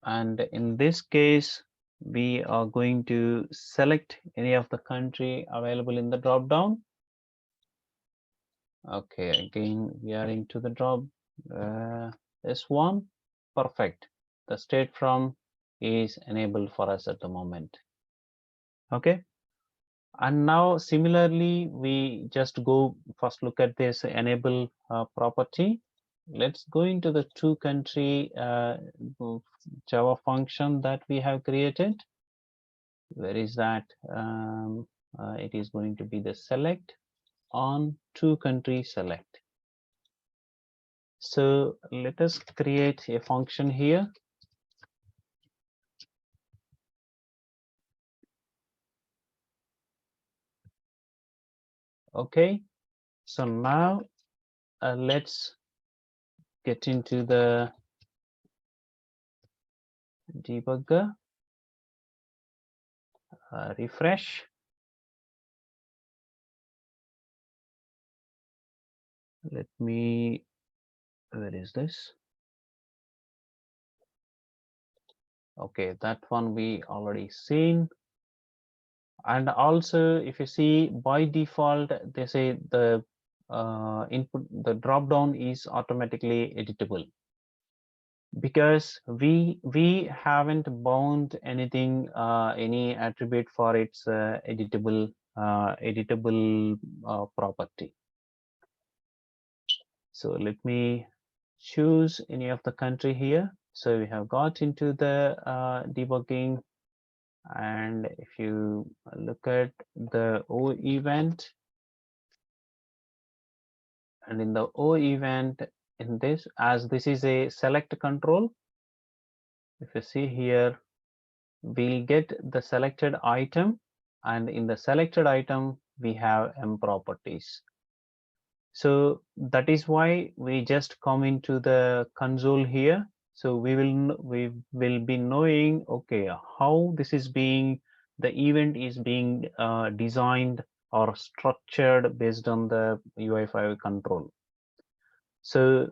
And in this case, we are going to select any of the country available in the drop down. Okay, again, we are into the drop. This one, perfect. The state from is enabled for us at the moment. Okay. And now similarly, we just go first look at this enable property. Let's go into the two country Java function that we have created. Where is that? It is going to be the select on two country select. So let us create a function here. Okay, so now let's get into the debugger, refresh. Let me, where is this? Okay, that one we already seen. And also, if you see by default, they say the input, the drop down is automatically editable, because we haven't bound anything, any attribute for its editable property. So let me choose any of the country here. So we have got into the debugging, and if you look at the O event, and in the O event, in this, as this is a select control, if you see here, we'll get the selected item, and in the selected item we have M properties. So that is why we just come into the console here. So we will be knowing, okay, how this is being, the event is being designed or structured based on the UI5 control. So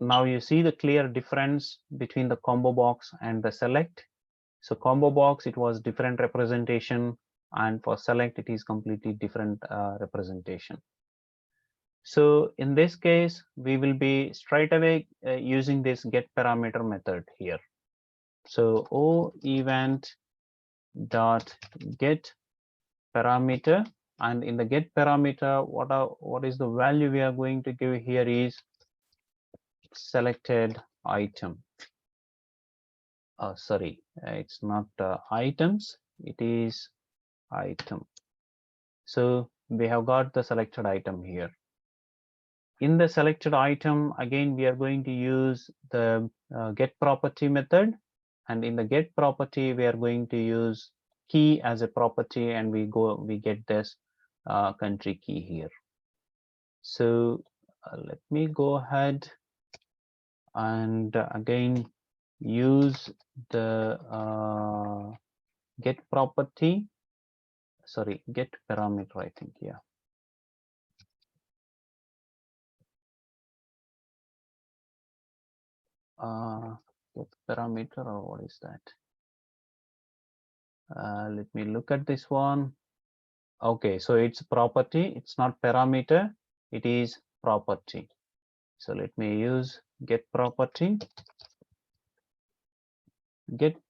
now you see the clear difference between the combo box and the select. So combo box, it was different representation, and for select it is completely different representation. So in this case, we will be straight away using this get parameter method here. So O event dot get parameter, and in the get parameter, what is the value we are going to give here is selected item. Sorry, it's not items, it is item. So we have got the selected item here. In the selected item, again, we are going to use the get property method, and in the get property we are going to use key as a property, and we get this country key here. So let me go ahead and again use the get property, sorry, get parameter, I think, yeah. Get parameter, or what is that? Let me look at this one. Okay, so it's property, it's not parameter, it is property. So let me use get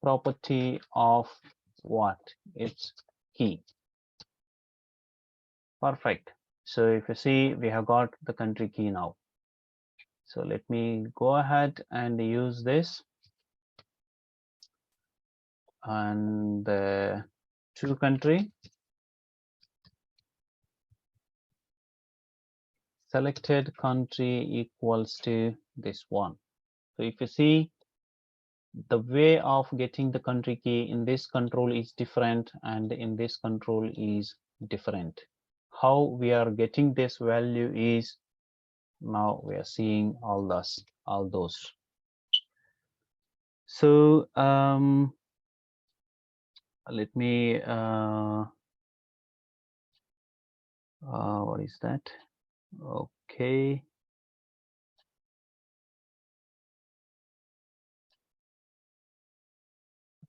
property of what? It's key. Perfect. So if you see, we have got the country key now. So let me go ahead and use this, and the to country selected country equals to this one. So if you see, the way of getting the country key in this control is different, and in this control is different. How we are getting this value is, now we are seeing all those. So let me what is that? Okay,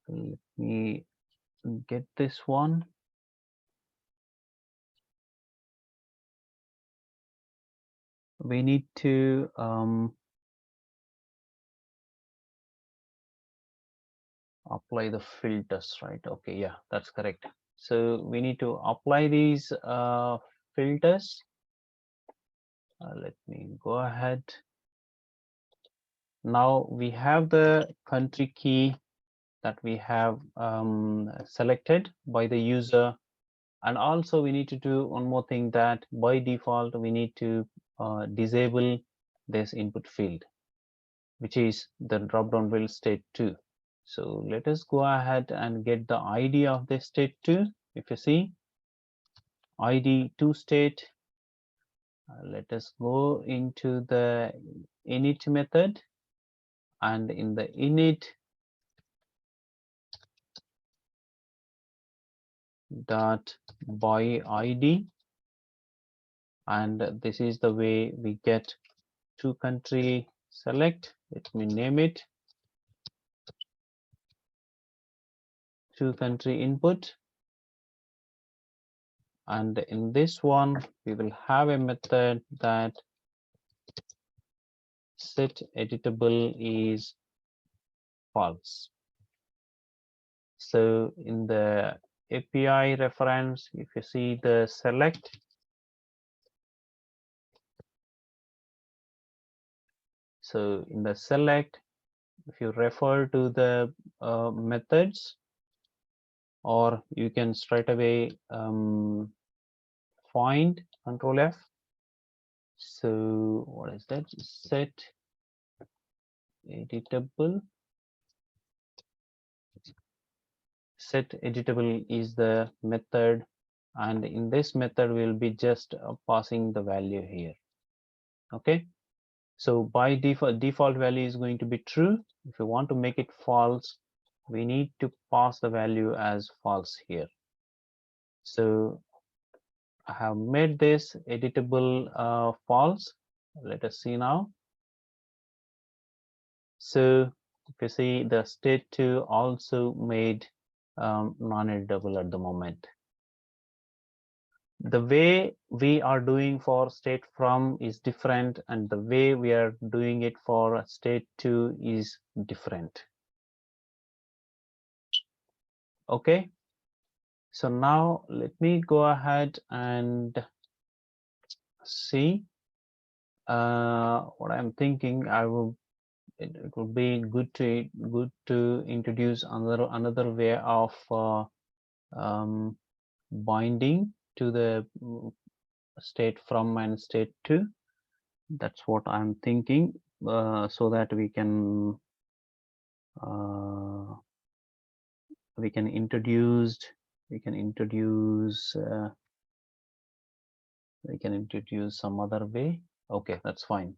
let me get this one. We need to apply the filters, right? Okay, yeah, that's correct. So we need to apply these filters. Let me go ahead. Now we have the country key that we have selected by the user, and also we need to do one more thing, that by default we need to disable this input field, which is the drop down field state2. So let us go ahead and get the ID of the state2. If you see ID to state, let us go into the init method, and in the init dot by ID, and this is the way we get to country select. Let me name it to country input, and in this one we will have a method that set editable is false. So in the API reference, if you see the select, so in the select, if you refer to the methods, or you can straight away find Control F. So what is that? Set editable. Set editable is the method, and in this method we'll be just passing the value here. Okay, so by default value is going to be true. If you want to make it false, we need to pass the value as false here. So I have made this editable false. Let us see now. So if you see, the state2 also made non-editable at the moment. The way we are doing for state from is different, and the way we are doing it for state2 is different. Okay, so now let me go ahead and see what I'm thinking. It would be good to introduce another way of binding to the state from and state2. That's what I'm thinking, so that we can we can introduce some other way. Okay, that's fine.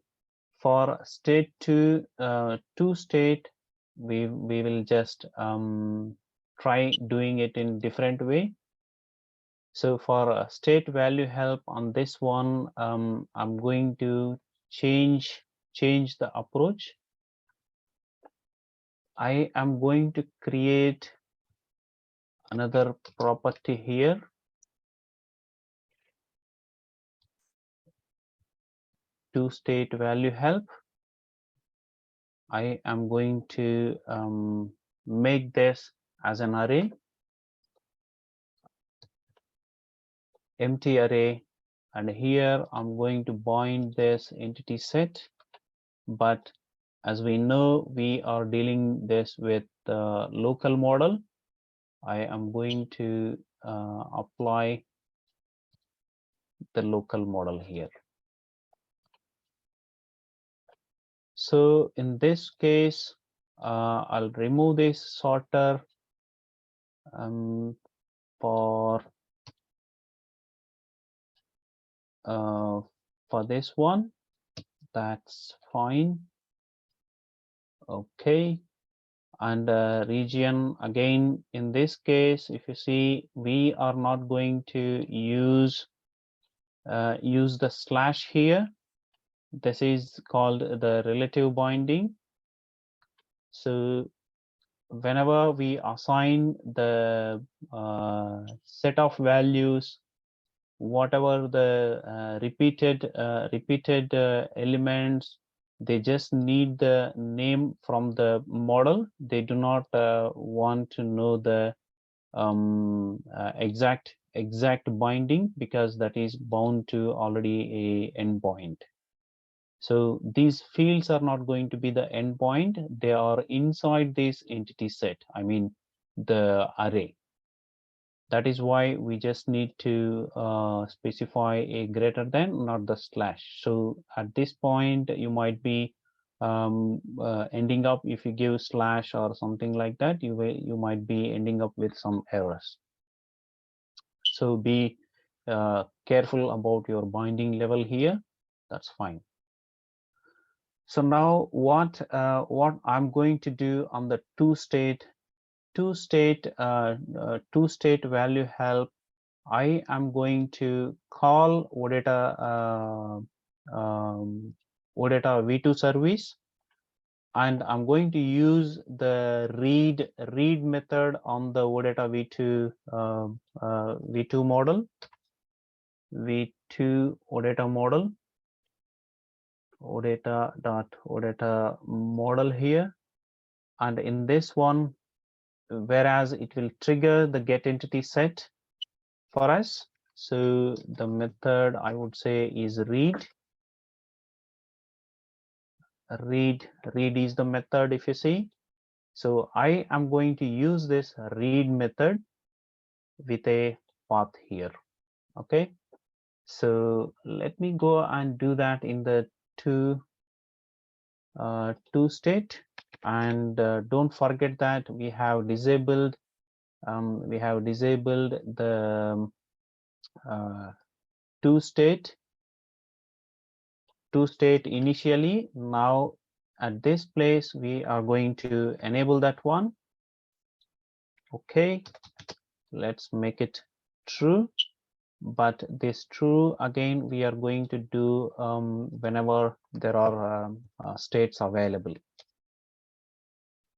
For state to state, we will just try doing it in different way. So for state value help on this one, I'm going to change the approach. I am going to create another property here. To state value help. I am going to make this as an array, empty array, and here I'm going to bind this entity set. But as we know, we are dealing this with the local model. I am going to apply the local model here. So in this case, I'll remove this sorter for this one. That's fine. Okay. And region, again, in this case, if you see, we are not going to use the slash here. This is called the relative binding. So whenever we assign the set of values, whatever the repeated elements, they just need the name from the model. They do not want to know the exact binding, because that is bound to already a endpoint. So these fields are not going to be the endpoint. They are inside this entity set, I mean the array. That is why we just need to specify a greater than, not the slash. So at this point, you might be ending up, if you give slash or something like that, you might be ending up with some errors. So be careful about your binding level here. That's fine. So now what I'm going to do on the to state value help, I am going to call OData OData v2 service, and I'm going to use the read method on the OData v2 v2 model, v2 OData model, OData model here. And in this one, whereas it will trigger the get entity set for us. So the method I would say is read. Read is the method, if you see. So I am going to use this read method with a path here. Okay. So let me go and do that in the to state. And don't forget that we have disabled the to state initially. Now at this place we are going to enable that one. Okay, let's make it true. But this true, again, we are going to do whenever there are states available.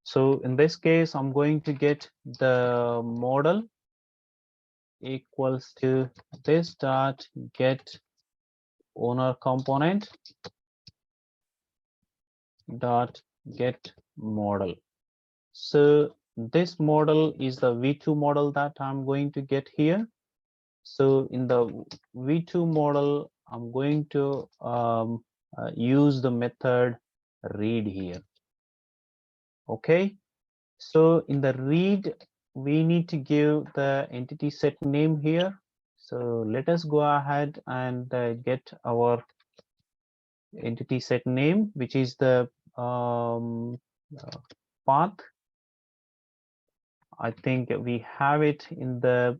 So in this case, I'm going to get the model equals to this dot get owner component dot get model. So this model is the v2 model that I'm going to get here. So in the v2 model, I'm going to use the method read here. Okay, so in the read, we need to give the entity set name here. So let us go ahead and get our entity set name, which is the path I think we have it in the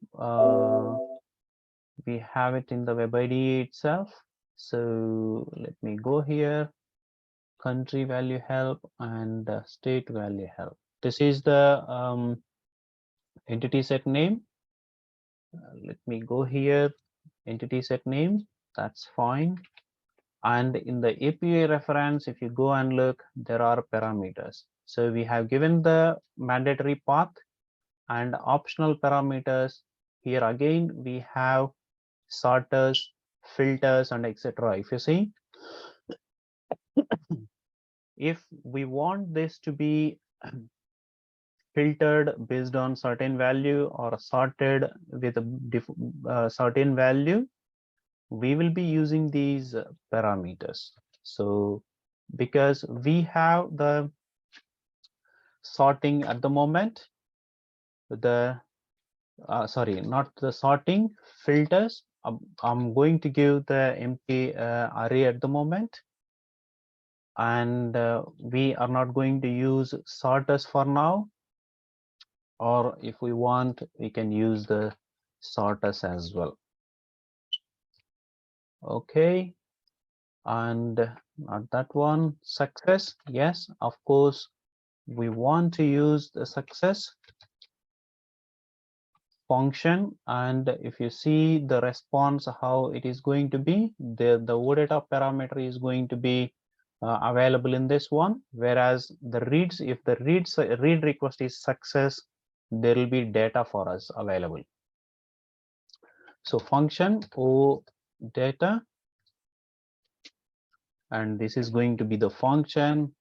web ID itself. So let me go here, country value help and state value help. This is the entity set name. Let me go here, entity set name. That's fine. And in the API reference, if you go and look, there are parameters. So we have given the mandatory path and optional parameters. Here again, we have sorters, filters, and etc. If you see, if we want this to be filtered based on certain value or sorted with a certain value, we will be using these parameters. So because we have the sorting at the moment, the sorry, not the sorting, filters. I'm going to give the empty array at the moment, and we are not going to use sorters for now, or if we want, we can use the sorters as well. Okay, and not that one. Success, yes, of course we want to use the success function, and if you see the response, how it is going to be, the OData parameter is going to be available in this one, whereas the reads, if the read request is success, there will be data for us available. So function OData, and this is going to be the function,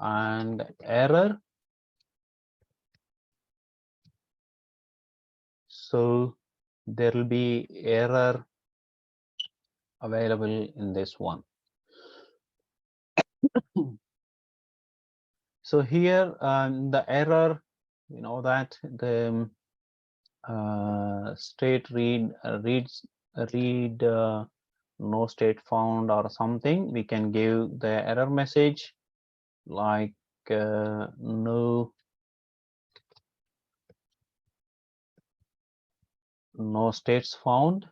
and error. So there will be error available in this one. So here the error, you know, that the state read no state found or something, we can give the error message like no states found.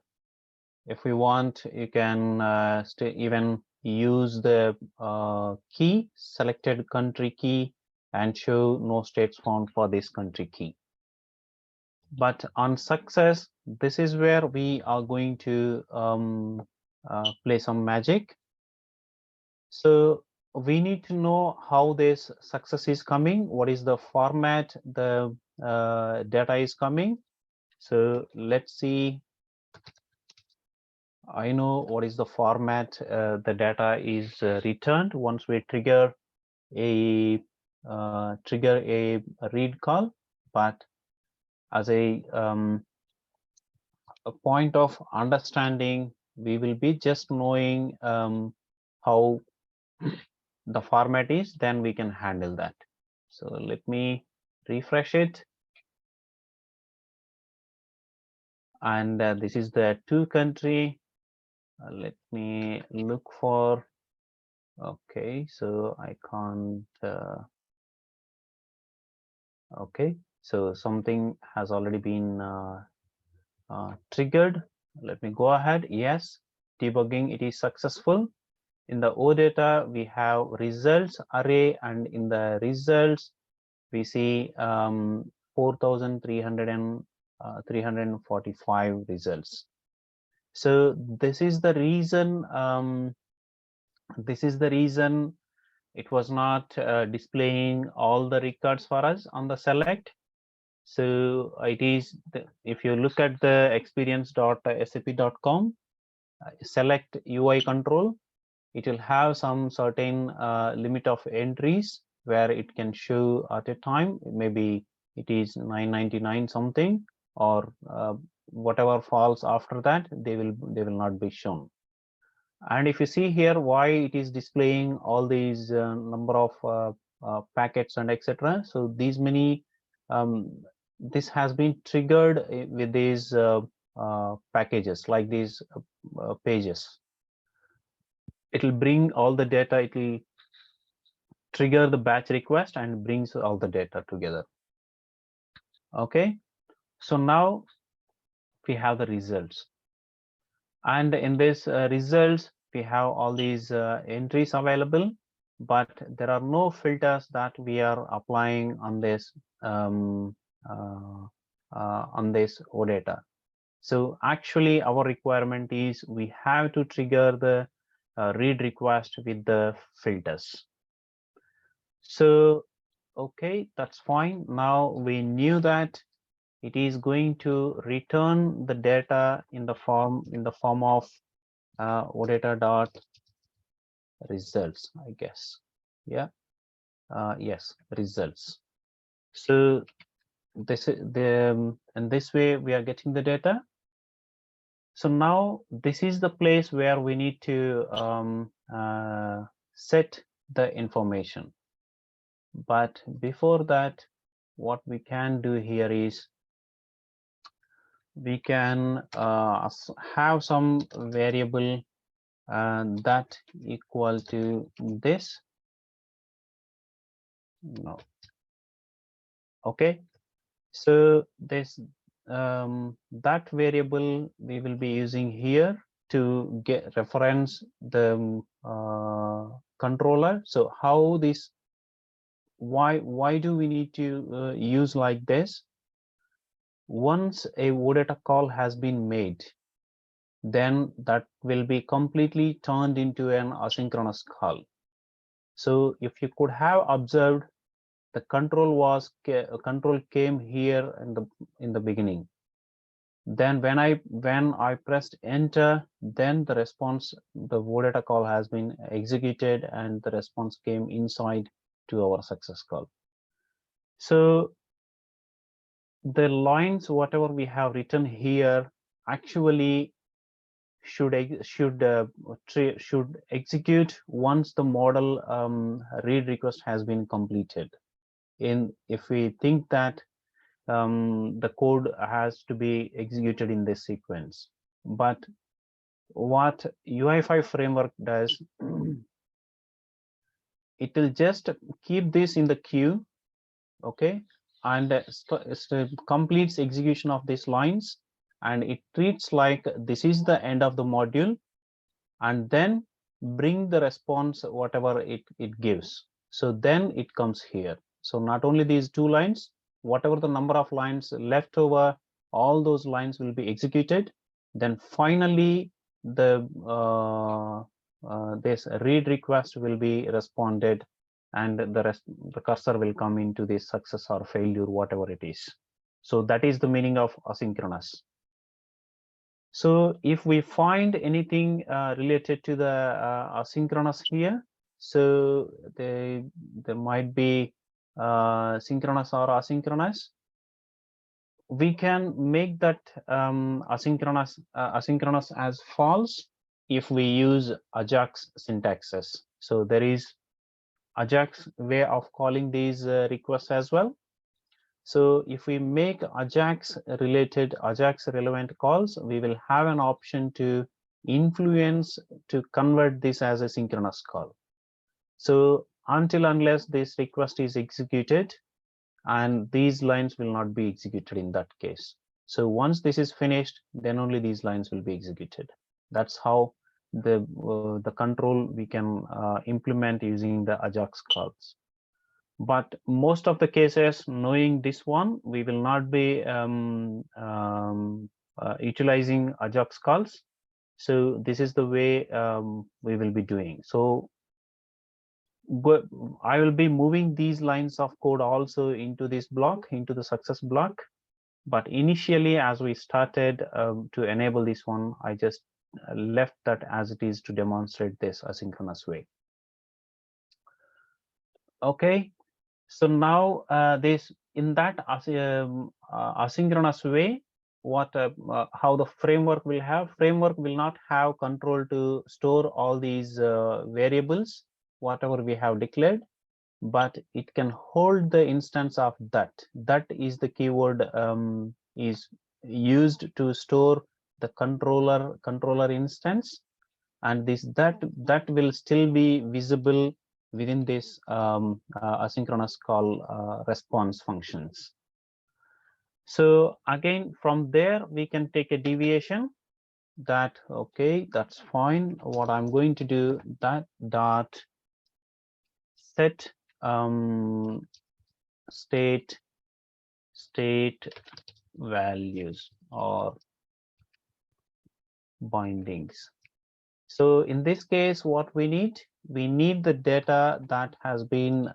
If we want, you can even use the key, selected country key, and show no states found for this country key. But on success, this is where we are going to play some magic. So we need to know how this success is coming, what is the format the data is coming. So let's see. I know what is the format the data is returned once we trigger a read call, but as a point of understanding, we will be just knowing how the format is, then we can handle that. So let me refresh it, and this is the to country. Let me look for, okay, so I can't okay, so something has already been triggered. Let me go ahead. Yes, debugging, it is successful. In the OData, we have results array, and in the results, we see 4,345 results. So this is the reason. It was not displaying all the records for us on the select. So it is if you look at the experience.sap.com select UI control, it will have some certain limit of entries where it can show at a time. Maybe it is 999 something, or whatever falls after that, they will not be shown. And if you see here why it is displaying all these number of packets and etc. So these many this has been triggered with these packages, like these pages. It will bring all the data, it will trigger the batch request and brings all the data together. Okay, so now we have the results, and in this results we have all these entries available, but there are no filters that we are applying on this um, on this OData. So actually our requirement is we have to trigger the read request with the filters. So okay, that's fine. Now we knew that it is going to return the data in the form of OData dot results, I guess. Yeah, yes, results. So this is the in this way we are getting the data. So now this is the place where we need to set the information. But before that, what we can do here is we can have some variable that equal to this. No. Okay, so this that variable we will be using here to get reference the controller. So how this, why do we need to use like this? Once a OData call has been made, then that will be completely turned into an asynchronous call. So if you could have observed, the control came here in the beginning. Then when I pressed enter, then the response, the OData call has been executed and the response came inside to our success call. So the lines whatever we have written here actually should execute once the model read request has been completed. If we think that the code has to be executed in this sequence, but what UI5 framework does, it will just keep this in the queue, okay, and completes execution of these lines, and it treats like this is the end of the module, and then bring the response whatever it gives. So then it comes here. So not only these two lines, whatever the number of lines left over, all those lines will be executed. Then finally the this read request will be responded, and the cursor will come into this success or failure, whatever it is. So that is the meaning of asynchronous. So if we find anything related to the asynchronous here, so there might be synchronous or asynchronous. We can make that asynchronous as false if we use Ajax syntaxes. So there is Ajax way of calling these requests as well. So if we make Ajax relevant calls, we will have an option to influence to convert this as a synchronous call. So until unless this request is executed, and these lines will not be executed in that case. So once this is finished, then only these lines will be executed. That's how the control we can implement using the Ajax calls. But most of the cases, knowing this one, we will not be utilizing Ajax calls. So this is the way we will be doing. So I will be moving these lines of code also into this block, into the success block. But initially, as we started to enable this one, I just left that as it is to demonstrate this asynchronous way. Okay. So now this in that asynchronous way, how the framework will not have control to store all these variables, whatever we have declared, but it can hold the instance of that. That is the keyword is used to store the controller instance, and that will still be visible within this asynchronous call response functions. So again, from there, we can take a deviation that, okay, that's fine. What I'm going to do, that dot set state values or bindings. So in this case, what we need the data that has been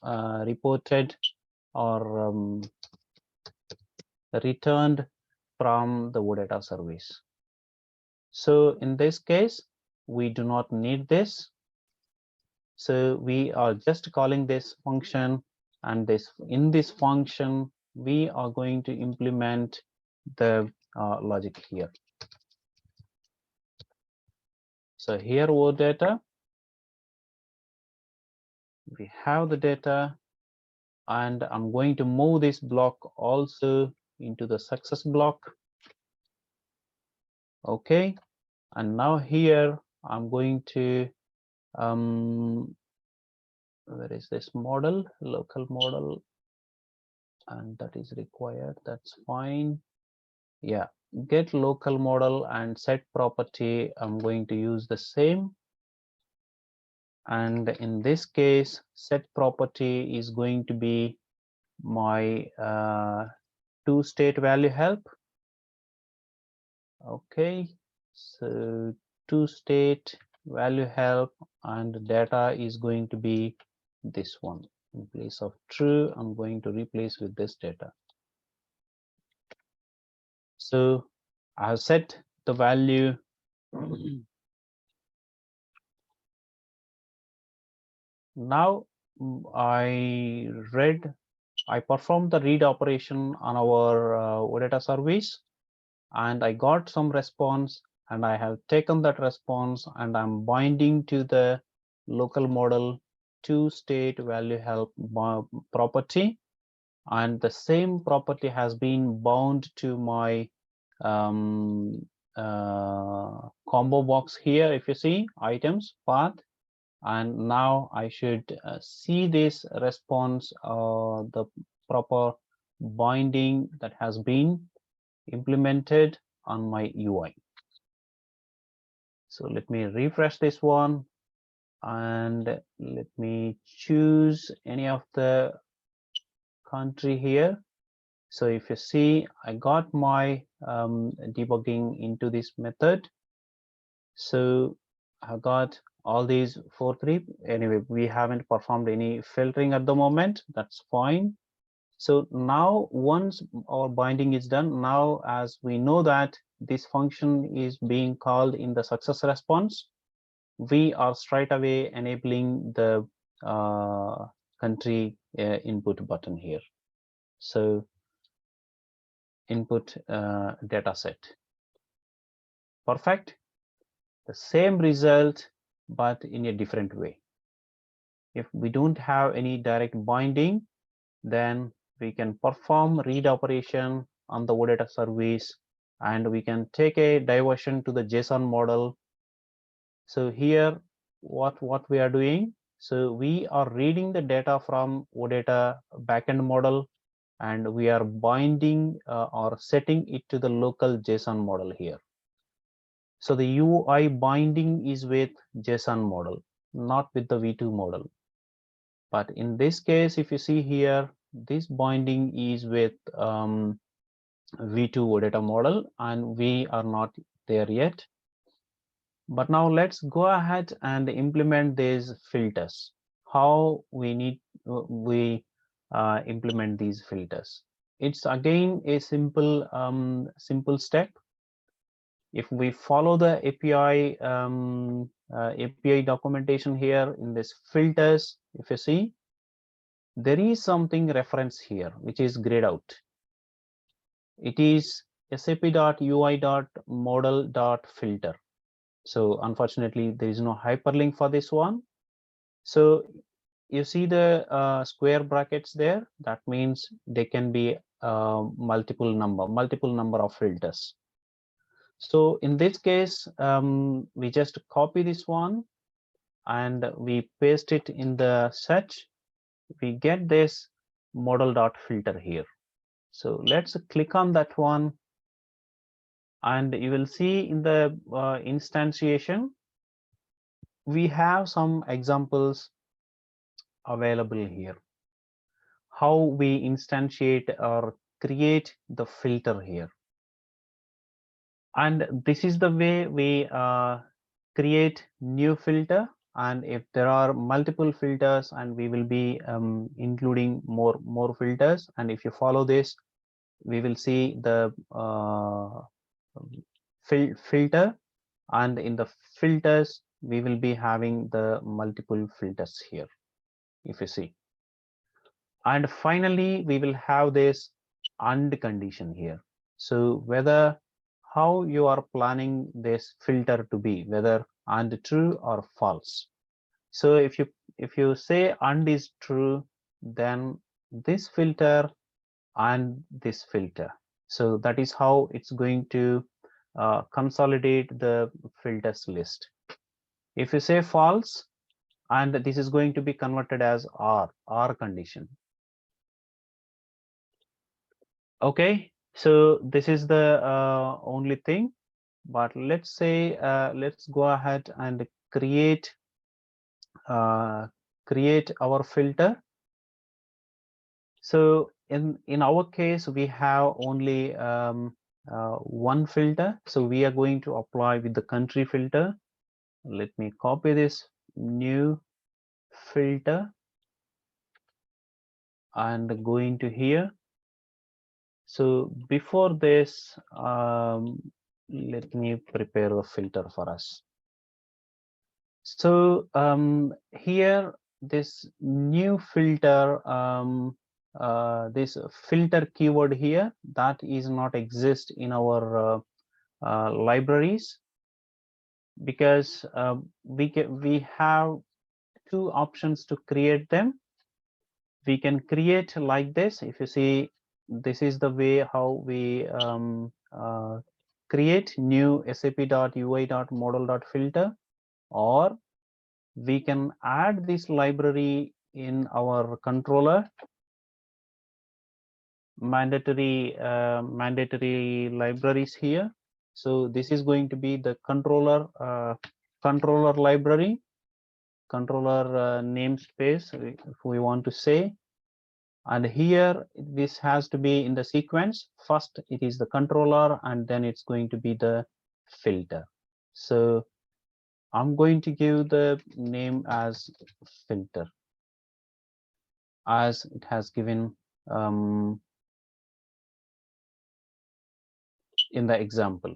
reported or returned from the OData service. So in this case, we do not need this. So we are just calling this function, and in this function, we are going to implement the logic here. So here, OData, we have the data, and I'm going to move this block also into the success block. Okay, and now here I'm going to where is this model, local model, and that is required. That's fine. Yeah, get local model and set property. I'm going to use the same, and in this case, set property is going to be my to state value help. Okay, so to state value help, and data is going to be this one. In place of true, I'm going to replace with this data. So I have set the value. Now I performed the read operation on our OData service, and I got some response, and I have taken that response and I'm binding to the local model to state value help property, and the same property has been bound to my combo box here. If you see items path, and now I should see this response, the proper binding that has been implemented on my UI. So let me refresh this one, and let me choose any of the country here. So if you see, I got my debugging into this method. So I got all these 4-3. Anyway, we haven't performed any filtering at the moment. That's fine. So now once our binding is done, now as we know that this function is being called in the success response, we are straight away enabling the country input button here. So input data set. Perfect. The same result, but in a different way. If we don't have any direct binding, then we can perform read operation on the OData service, and we can take a diversion to the JSON model. So here, what we are doing, so we are reading the data from OData backend model, and we are binding or setting it to the local JSON model here. So the UI binding is with JSON model, not with the V2 model. But in this case, if you see here, this binding is with V2 OData model, and we are not there yet. But now let's go ahead and implement these filters. How we implement these filters? It's again a simple step. If we follow the API documentation here in this filters, if you see, there is something reference here, which is grayed out. It is sap.ui.model.filter. So unfortunately, there is no hyperlink for this one. So you see the square brackets there. That means they can be multiple number of filters. So in this case, we just copy this one and we paste it in the search. We get this model.filter here. So let's click on that one, and you will see in the instantiation we have some examples available here. How we instantiate or create the filter here. And this is the way we create new filter. And if there are multiple filters, and we will be including more filters, and if you follow this, we will see the filter, and in the filters we will be having the multiple filters here, if you see. And finally we will have this and condition here. So whether how you are planning this filter to be, whether and true or false. So if you say and is true, then this filter and this filter. So that is how it's going to consolidate the filters list. If you say false, and this is going to be converted as or condition. Okay, so this is the only thing. But let's say let's go ahead and create our filter. So in our case we have only one filter, so we are going to apply with the country filter. Let me copy this new filter and go into here. So before this, let me prepare the filter for us. So here this new filter, this filter keyword here, that is not exist in our libraries, because we have two options to create them. We can create like this. If you see, this is the way how we create new sap.ui.model.filter, or we can add this library in our controller, mandatory libraries here. So this is going to be the controller library, controller namespace, if we want to say. And here this has to be in the sequence. First it is the controller, and then it's going to be the filter. So I'm going to give the name as filter, as it has given in the example.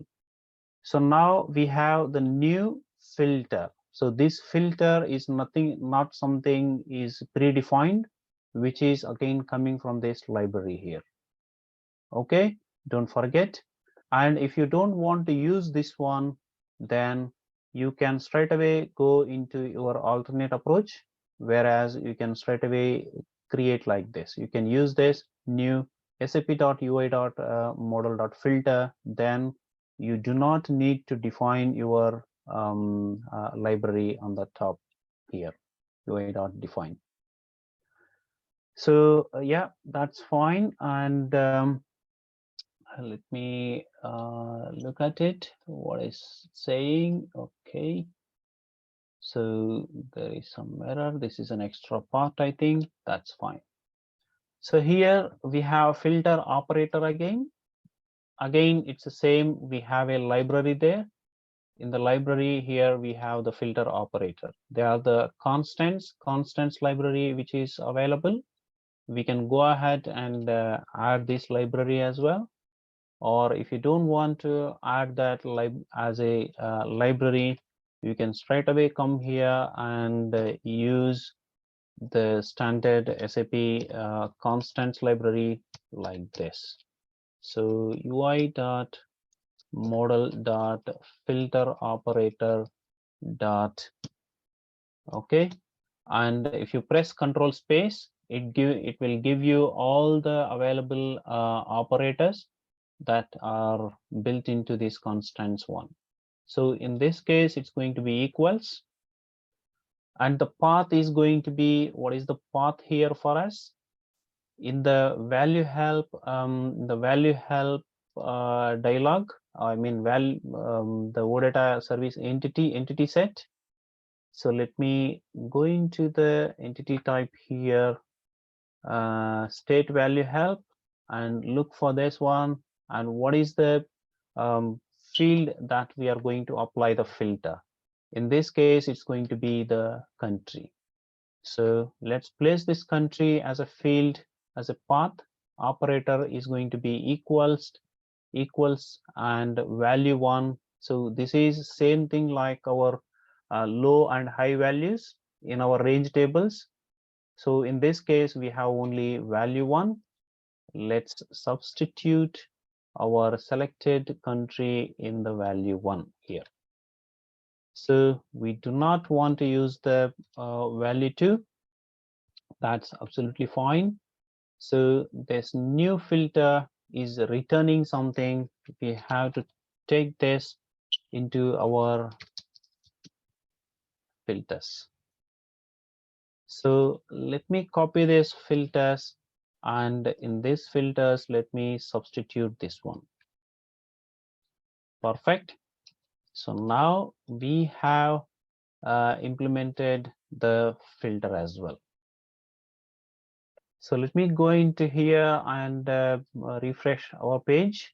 So now we have the new filter. So this filter is not something is predefined, which is again coming from this library here. Okay, don't forget. And if you don't want to use this one, then you can straight away go into your alternate approach, whereas you can straight away create like this. You can use this new sap.ui.model.filter. Then you do not need to define your library on the top here, ui.define. So yeah, that's fine. And let me look at it, what is saying. Okay, so there is some error. This is an extra part, I think. That's fine. So here we have filter operator again. Again, it's the same. We have a library there. In the library here, we have the filter operator. There are the constants library, which is available. We can go ahead and add this library as well. Or if you don't want to add that as a library, you can straight away come here and use the standard SAP constants library like this. So ui.model.filter operator dot. Okay, and if you press Control space, it will give you all the available operators that are built into this constants one. So in this case, it's going to be equals, and the path is going to be, what is the path here for us? in the value help dialog, I mean the OData service entity set. So let me go into the entity type here, state value help, and look for this one. And what is the field that we are going to apply the filter? In this case, it's going to be the country. So let's place this country as a field, as a path. Operator is going to be equals and value 1. So this is same thing like our low and high values in our range tables. So in this case, we have only value 1. Let's substitute our selected country in the value 1 here. So we do not want to use the value 2. That's absolutely fine. So this new filter is returning something. We have to take this into our filters. So let me copy this filters, and in this filters, let me substitute this one. Perfect. So now we have implemented the filter as well. So let me go into here and refresh our page.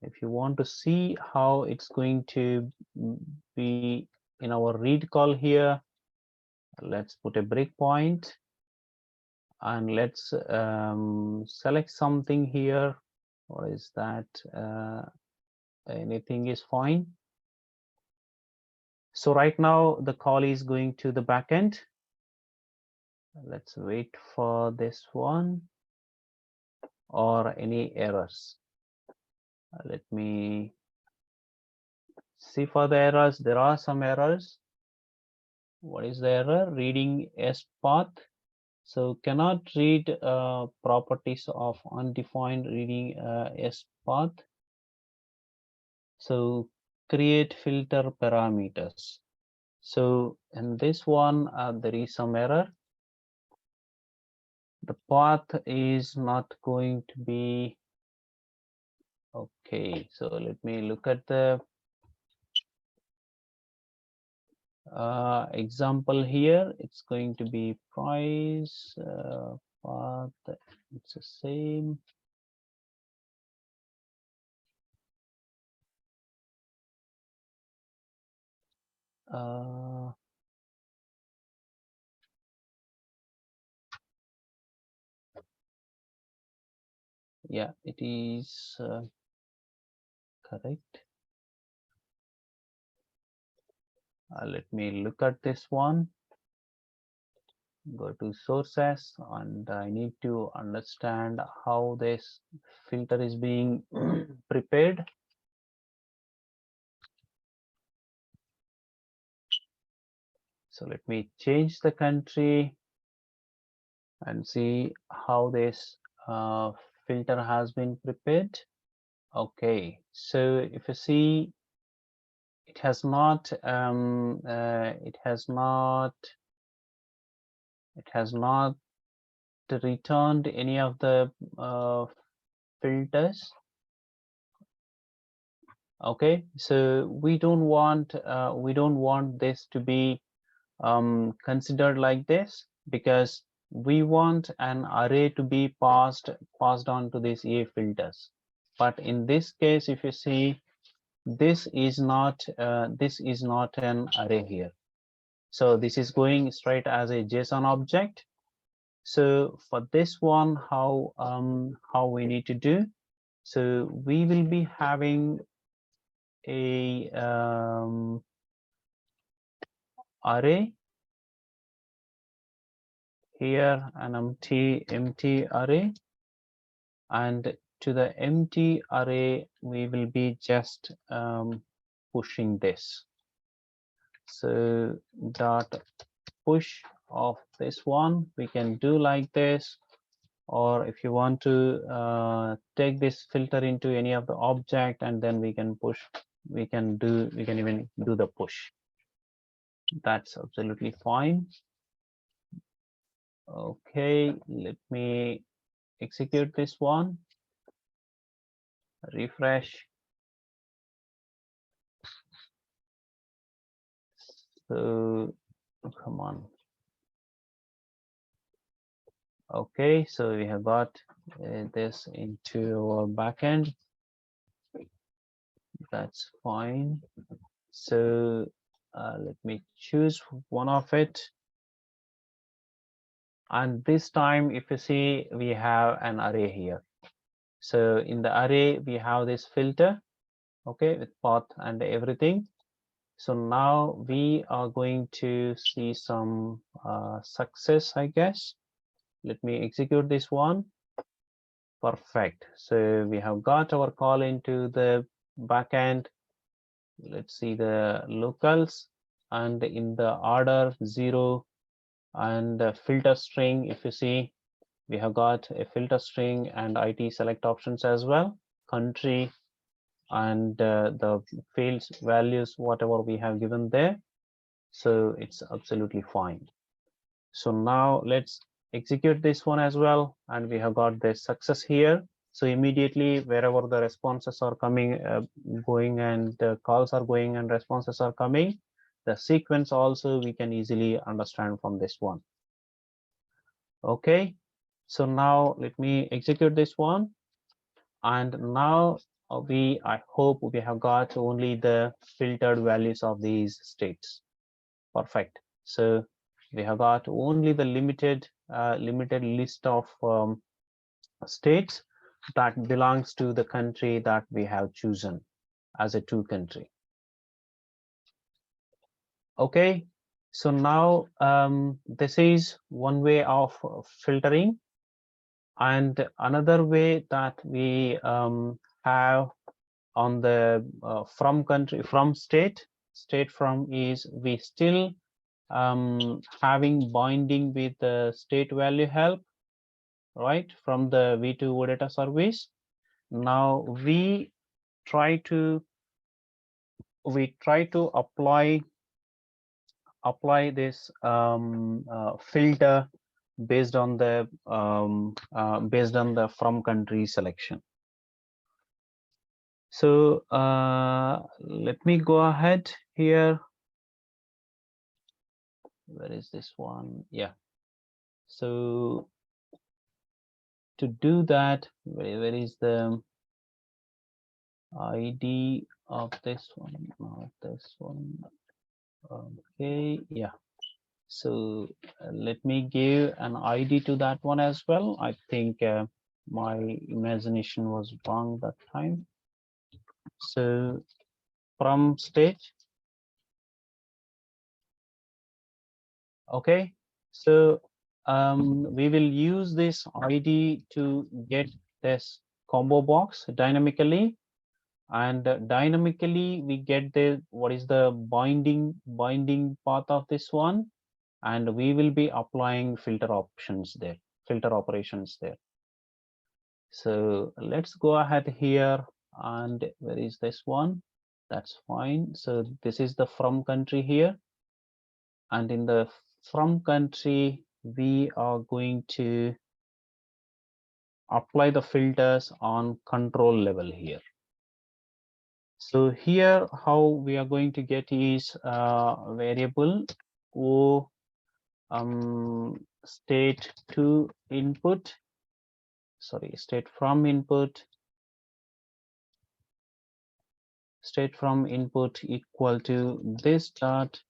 If you want to see how it's going to be in our read call here, let's put a breakpoint and let's select something here. What is that? Anything is fine. So right now the call is going to the backend. Let's wait for this one or any errors. Let me see for the errors. There are some errors. What is the error? Reading S path. So cannot read properties of undefined reading S path. So create filter parameters. So in this one, there is some error. The path is not going to be okay. So let me look at the example here. It's going to be price path. It's the same. Yeah, it is correct. Let me look at this one. Go to sources, and I need to understand how this filter is being prepared. So let me change the country and see how this filter has been prepared. Okay, so if you see, it has not returned any of the filters. Okay, so we don't want this to be considered like this, because we want an array to be passed on to these EA filters. But in this case, if you see, this is not an array here. So this is going straight as a JSON object. So for this one, how we need to do? So we will be having a array here, an empty array, and to the empty array we will be just pushing this. So dot push of this one, we can do like this, or if you want to take this filter into any of the object, and then we can push, we can even do the push. That's absolutely fine. Okay, let me execute this one, refresh. So come on. Okay, so we have got this into our backend. That's fine. So let me choose one of it. And this time, if you see, we have an array here. So in the array, we have this filter, okay, with path and everything. So now we are going to see some success, I guess. Let me execute this one. Perfect. So we have got our call into the backend. Let's see the locals, and in the order 0 and the filter string, if you see, we have got a filter string and IT select options as well, country, and the fields values, whatever we have given there. So it's absolutely fine. So now let's execute this one as well, and we have got the success here. So immediately wherever the responses are coming, going, and calls are going and responses are coming, the sequence also we can easily understand from this one. Okay, so now let me execute this one, and now I hope we have got only the filtered values of these states. Perfect. So we have got only the limited list of states that belongs to the country that we have chosen as a to country. Okay, so now this is one way of filtering, and another way that we have on the from country, from state from is we still having binding with the state value help, right, from the v2 OData service. Now we try to apply this filter based on the from country selection. So let me go ahead here. Where is this one? Yeah. So to do that, where is the ID of this one? Not this one. Okay, yeah. So let me give an ID to that one as well. I think my imagination was wrong that time. So from state. Okay, so we will use this ID to get this combo box dynamically, and dynamically we get the what is the binding path of this one, and we will be applying filter options there, filter operations there. So let's go ahead here, and where is this one? That's fine. So this is the from country here, and in the from country we are going to apply the filters on control level here. So here how we are going to get is variable o state to input, sorry, state from input equal to this dot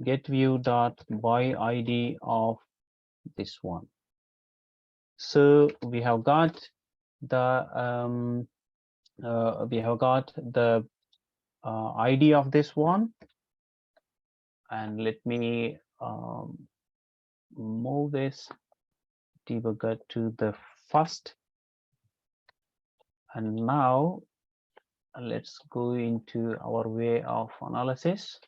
get view dot by ID of this one. So we have got the ID of this one, and let me move this debugger to the first, and now let's go into our way of analysis.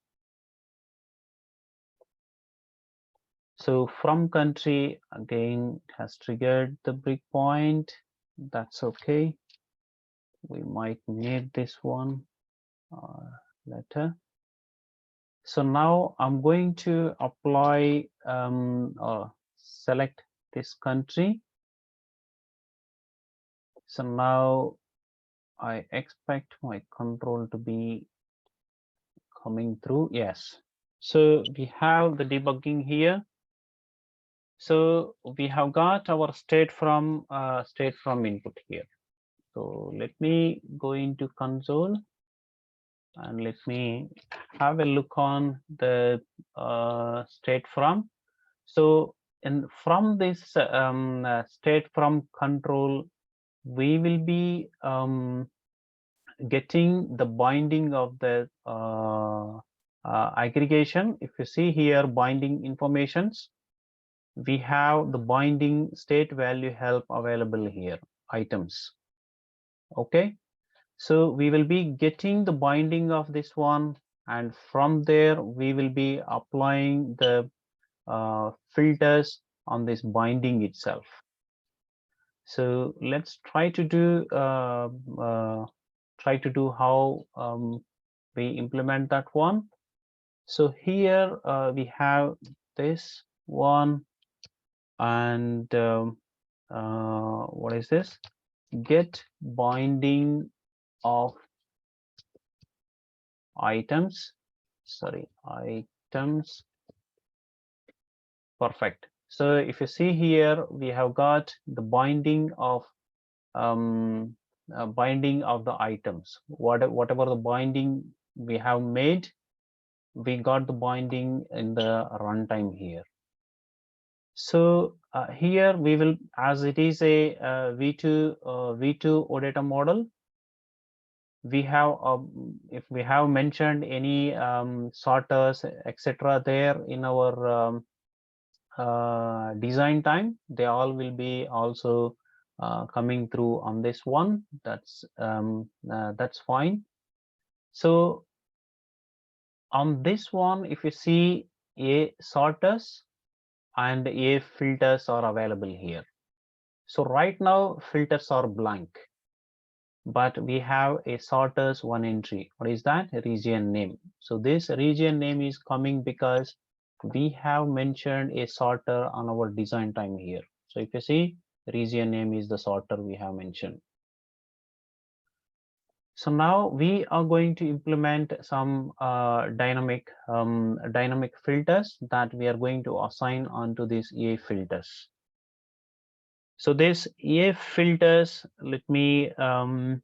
So from country again has triggered the breakpoint. That's okay. We might need this one later. So now I'm going to apply or select this country, So now I expect my control to be coming through. Yes. So we have the debugging here. So we have got our state from input here. So let me go into console and let me have a look on the state from. So from this state from control, we will be getting the binding of the aggregation. If you see here, binding informations, we have the binding state value help available here, items. Okay, so we will be getting the binding of this one, and from there we will be applying the filters on this binding itself. So let's try to do how we implement that one. So here we have this one, and what is this? Get binding of items. Sorry, items. Perfect. So if you see here, we have got the binding of the items. Whatever the binding we have made, we got the binding in the runtime here. So here we will, as it is a v2 OData model, we have if we have mentioned any sorters etc. there in our design time, they all will be also coming through on this one. That's fine. So on this one, if you see, a sorters and a filters are available here. So right now filters are blank, but we have a sorters one entry. What is that? Region name. So this region name is coming because we have mentioned a sorter on our design time here. So if you see, region name is the sorter we have mentioned. So now we are going to implement some dynamic filters that we are going to assign onto these EA filters. So this EA filters, let me go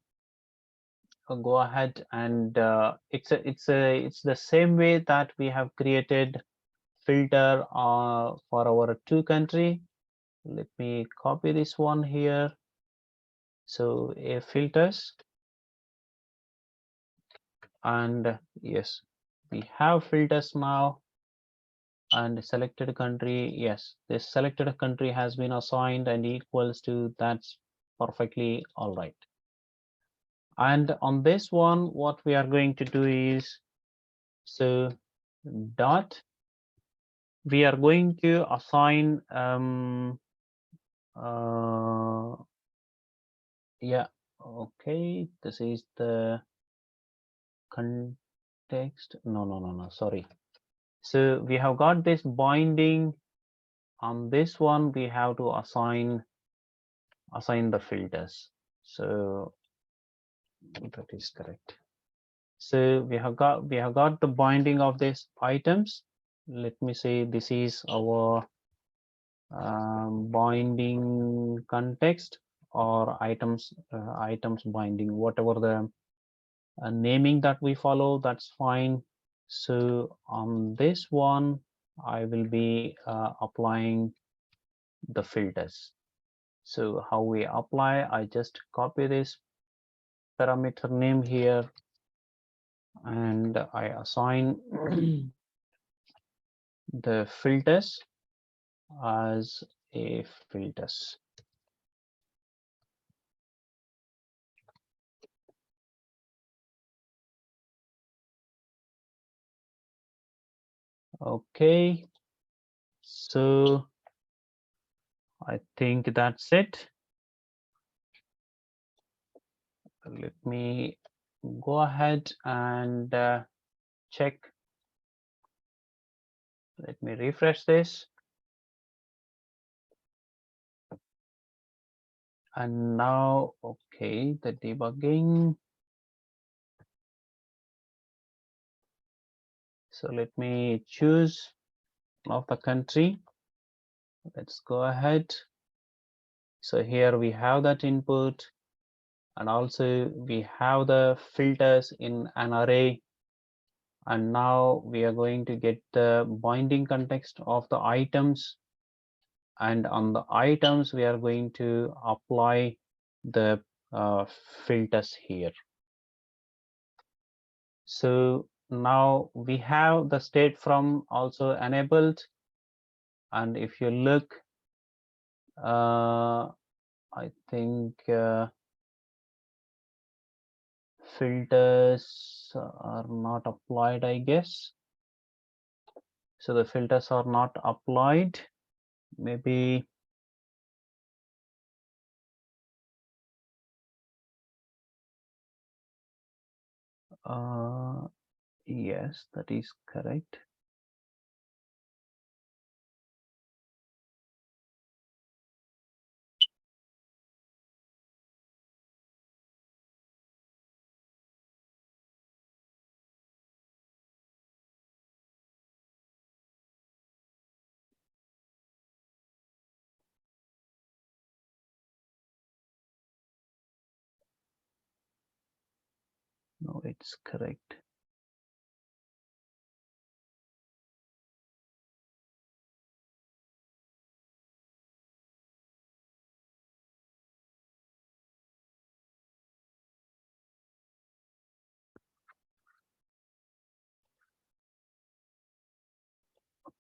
ahead and it's the same way that we have created filter for our to country. Let me copy this one here. So a filters, and yes, we have filters now, and selected country. Yes, this selected country has been assigned and equals to, that's perfectly all right. And on this one, what we are going to do is, so dot, we are going to assign yeah, okay, this is the context. No, sorry. So we have got this binding. On this one, we have to assign the filters. So that is correct. So we have got the binding of these items. Let me say this is our binding context, or items binding, whatever the naming that we follow, that's fine. So on this one, I will be applying the filters. So how we apply, I just copy this parameter name here, and I assign the filters as a filters. Okay, so I think that's it. Let me go ahead and check. Let me refresh this. And now, okay, the debugging. So let me choose of the country. Let's go ahead. So here we have that input, and also we have the filters in an array. And now we are going to get the binding context of the items. And on the items, we are going to apply the filters here. So now we have the state from also enabled. And if you look, I think filters are not applied, I guess. So the filters are not applied. Maybe yes, that is correct. No, it's correct.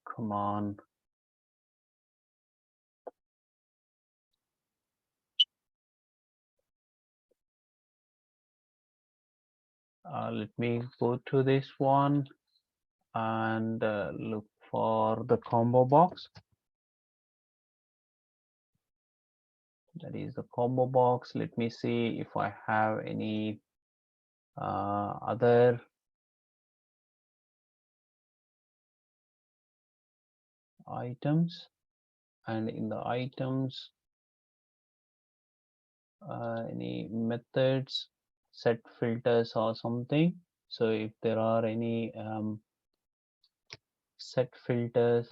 Come on. Let me go to this one and look for the combo box. That is the combo box. Let me see if I have any other items. And in the items, any methods, set filters or something. So if there are any set filters,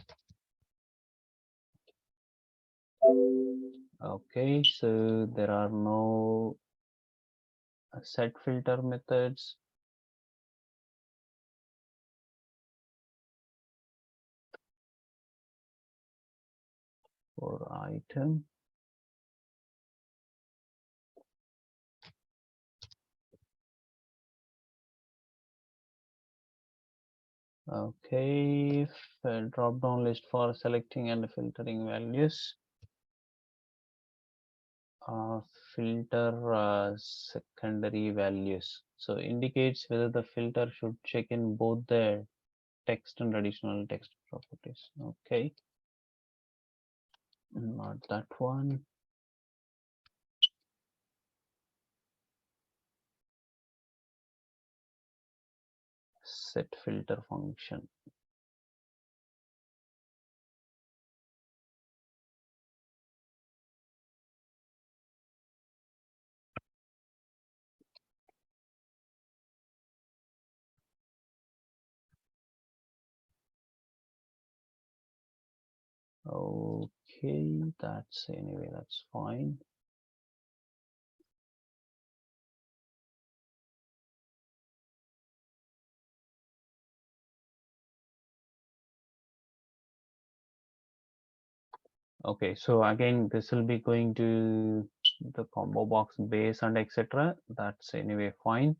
okay, so there are no set filter methods. For item. Okay, drop down list for selecting and filtering values. Filter secondary values. So indicates whether the filter should check in both the text and additional text properties. Okay, not that one. Set filter function. Okay, that's anyway, that's fine. Okay, so again, this will be going to the combo box base and etc. That's anyway fine.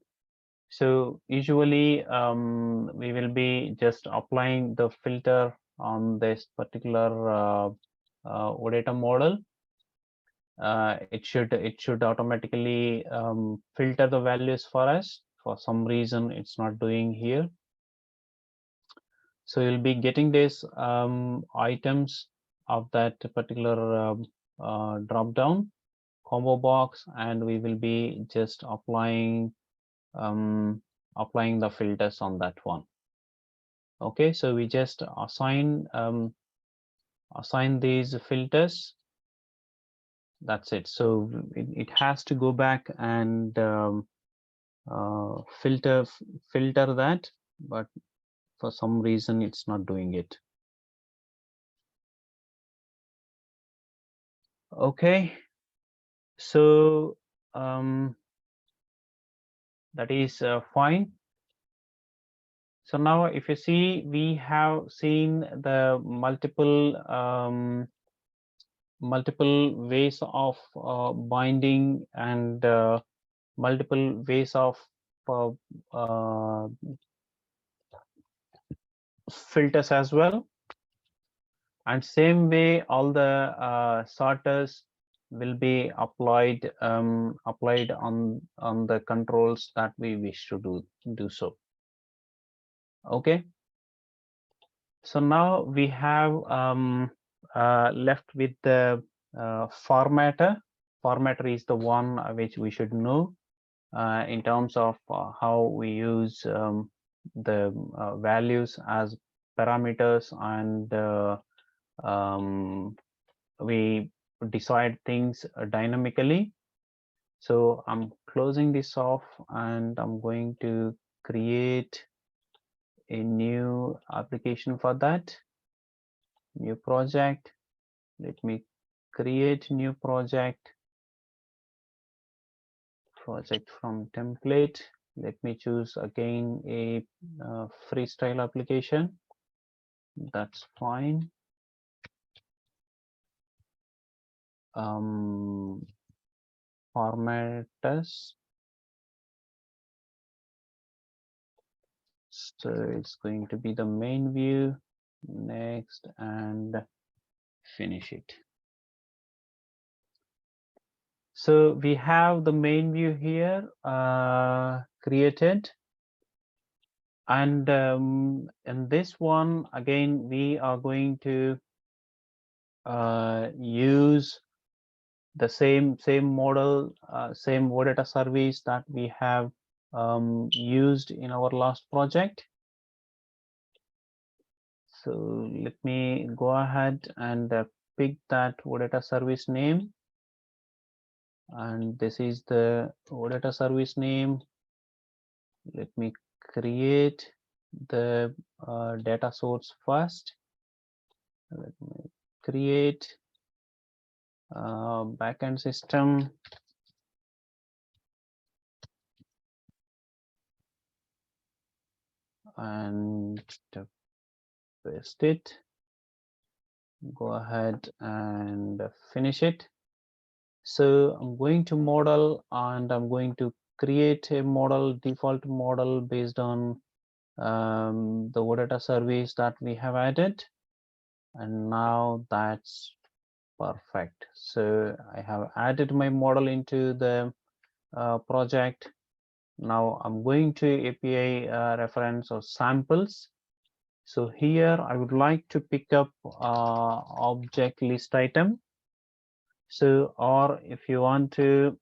So usually we will be just applying the filter on this particular OData model. It should automatically filter the values for us. For some reason, it's not doing here. So you'll be getting these items of that particular drop down combo box, and we will be just applying the filters on that one. Okay, so we just assign these filters That's it. So it has to go back and filter that, but for some reason it's not doing it. Okay, so that is fine. So now if you see, we have seen the multiple ways of binding and multiple ways of uh, uh, filters as well. And same way, all the sorters will be applied on the controls that we wish to do so. Okay. So now we have left with the formatter. Formatter is the one which we should know in terms of how we use the values as parameters, and we decide things dynamically. So I'm closing this off and I'm going to create a new application for that. New project. Let me create new project from template. Let me choose again a freestyle application. That's fine. Formatters. So it's going to be the main view. Next, and finish it. So we have the main view here created, and in this one again we are going to use the same model, same OData service that we have used in our last project. So let me go ahead and pick that OData service name, and this is the OData service name. Let me create the data source first. Let me create backend system, and paste it. Go ahead and finish it. So I'm going to model, and I'm going to create a model, default model based on the OData service that we have added. And now that's perfect. So I have added my model into the project. Now I'm going to API reference or samples. So here I would like to pick up object list item. So, or if you want to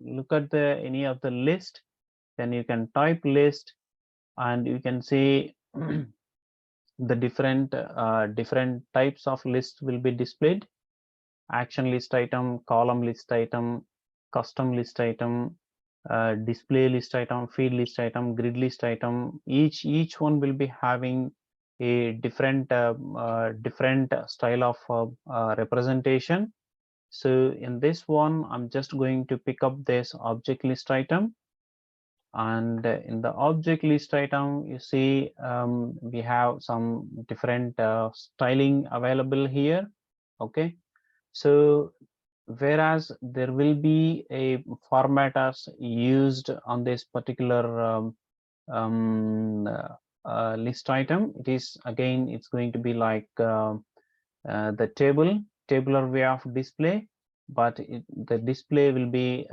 look at the any of the list, then you can type list, and you can see the different types of lists will be displayed: action list item, column list item, custom list item, display list item, feed list item, grid list item. Each one will be having a different style of representation. So in this one, I'm just going to pick up this object list item. And in the object list item, you see we have some different styling available here. Okay, so whereas there will be a formatters used on this particular list item, it is again, it's going to be like the tabular way of display, but the display will be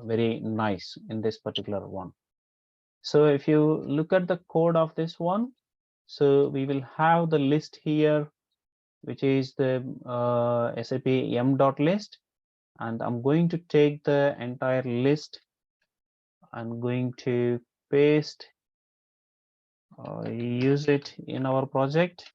very nice in this particular one. So if you look at the code of this one, so we will have the list here, which is the SAP m.list, and I'm going to take the entire list. I'm going to paste use it in our project.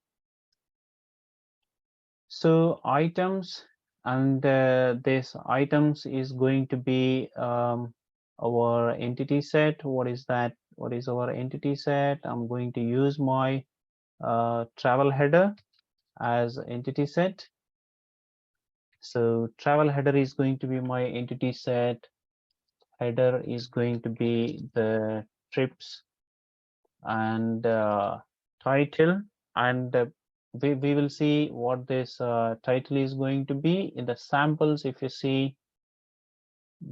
So items, and this items is going to be our entity set. What is that? What is our entity set? I'm going to use my travel header as entity set. So travel header is going to be my entity set. Header is going to be the trips, and title, and we will see what this title is going to be in the samples. If you see,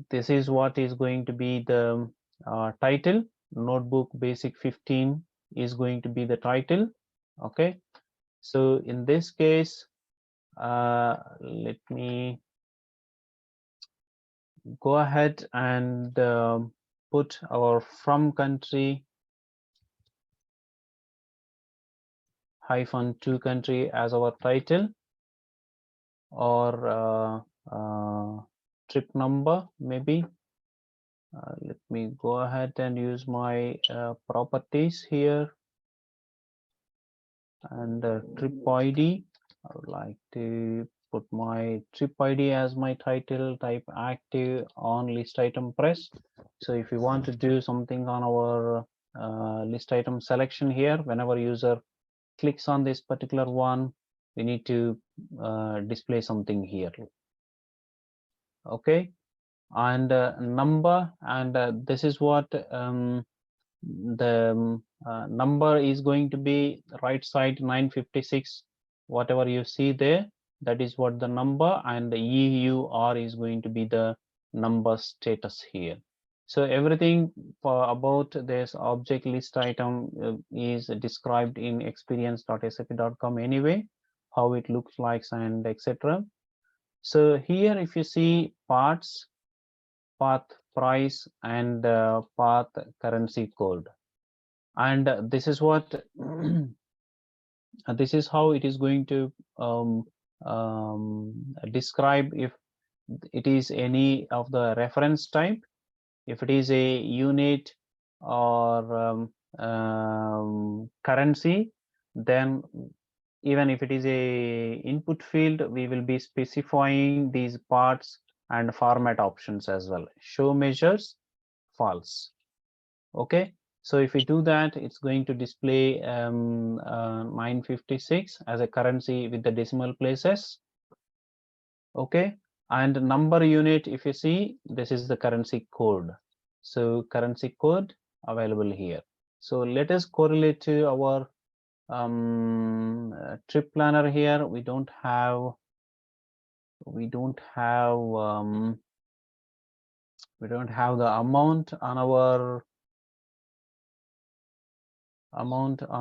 this is what is going to be the title. Notebook basic 15 is going to be the title. Okay, so in this case, let me go ahead and put our from country -to country as our title, or trip number maybe. Let me go ahead and use my properties here, and trip ID. I would like to put my trip ID as my title, type active on list item press. So if you want to do something on our list item selection here, whenever user clicks on this particular one, we need to display something here. Okay, and number, and this is what the number is going to be. Right side 956, whatever you see there, that is what the number, and the EUR is going to be the number status here. So everything about this object list item is described in experience.sap.com anyway, how it looks like and etc. So here if you see parts, path, price, and path, currency code, and this is what this is how it is going to describe if it is any of the reference type, if it is a unit or currency. Then even if it is a input field, we will be specifying these parts and format options as well. Show measures false. Okay, so if we do that, it's going to display 956 as a currency with the decimal places. Okay, and number unit, if you see, this is the currency code. So currency code available here. So let us correlate to our trip planner here. We don't have the amount on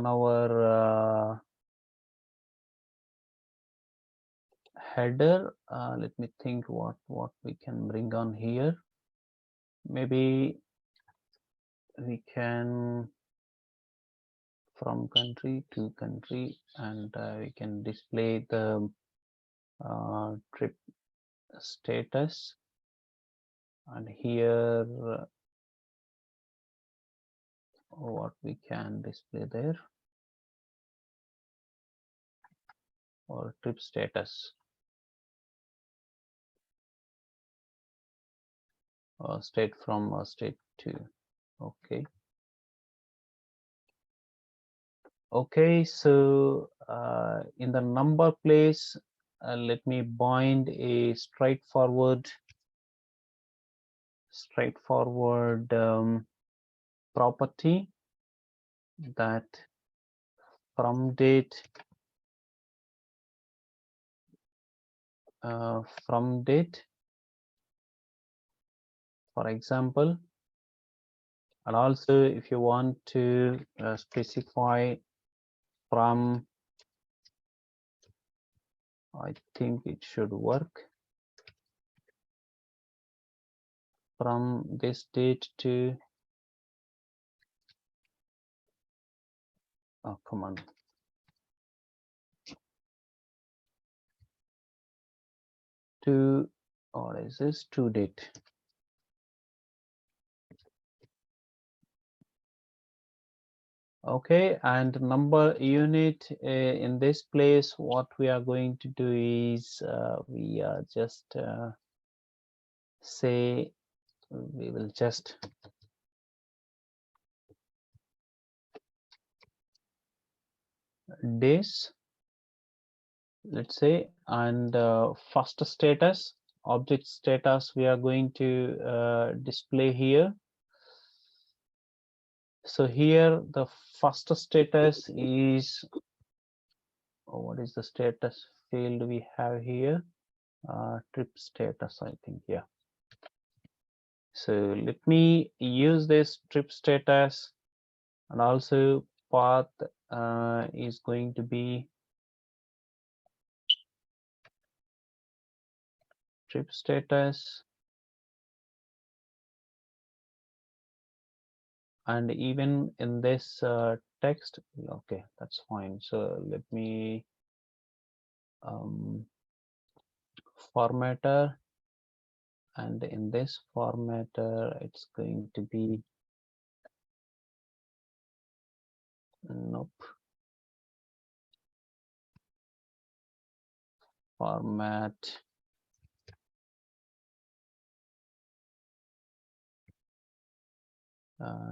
our header. Let me think what we can bring on here. Maybe we can from country to country, and we can display the trip status, and here what we can display there, or trip status, state from state to. Okay. Okay, so in the number place, let me bind a straightforward property, that from date for example. And also if you want to specify from, I think it should work, from this date to, oh come on, to, or is this to date? Okay, and number unit in this place, what we are going to do is we are just say we will just this, let's say, and first status, object status, we are going to display here. So here the first status is, what is the status field we have here? Trip status, I think, yeah. So let me use this trip status, and also path is going to be trip status, and even in this text, okay, that's fine. So let me formatter, and in this formatter it's going to be, nope, format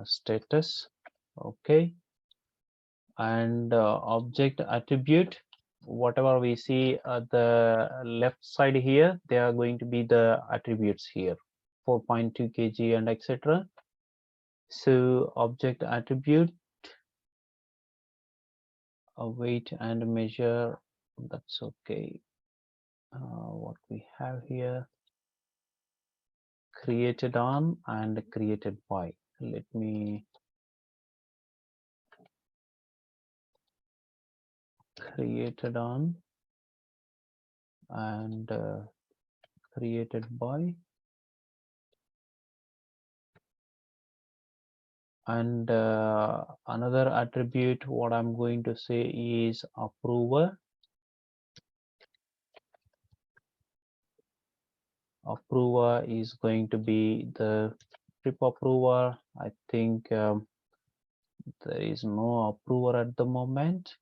status, okay, and object attribute, whatever we see at the left side here, they are going to be the attributes here, 4.2 kg and etc. So object attribute, weight and measure, that's okay. What we have here, created on and created by. Let me created on and created by, and another attribute what I'm going to say is approver. Approver is going to be the trip approver. I think there is no approver at the moment.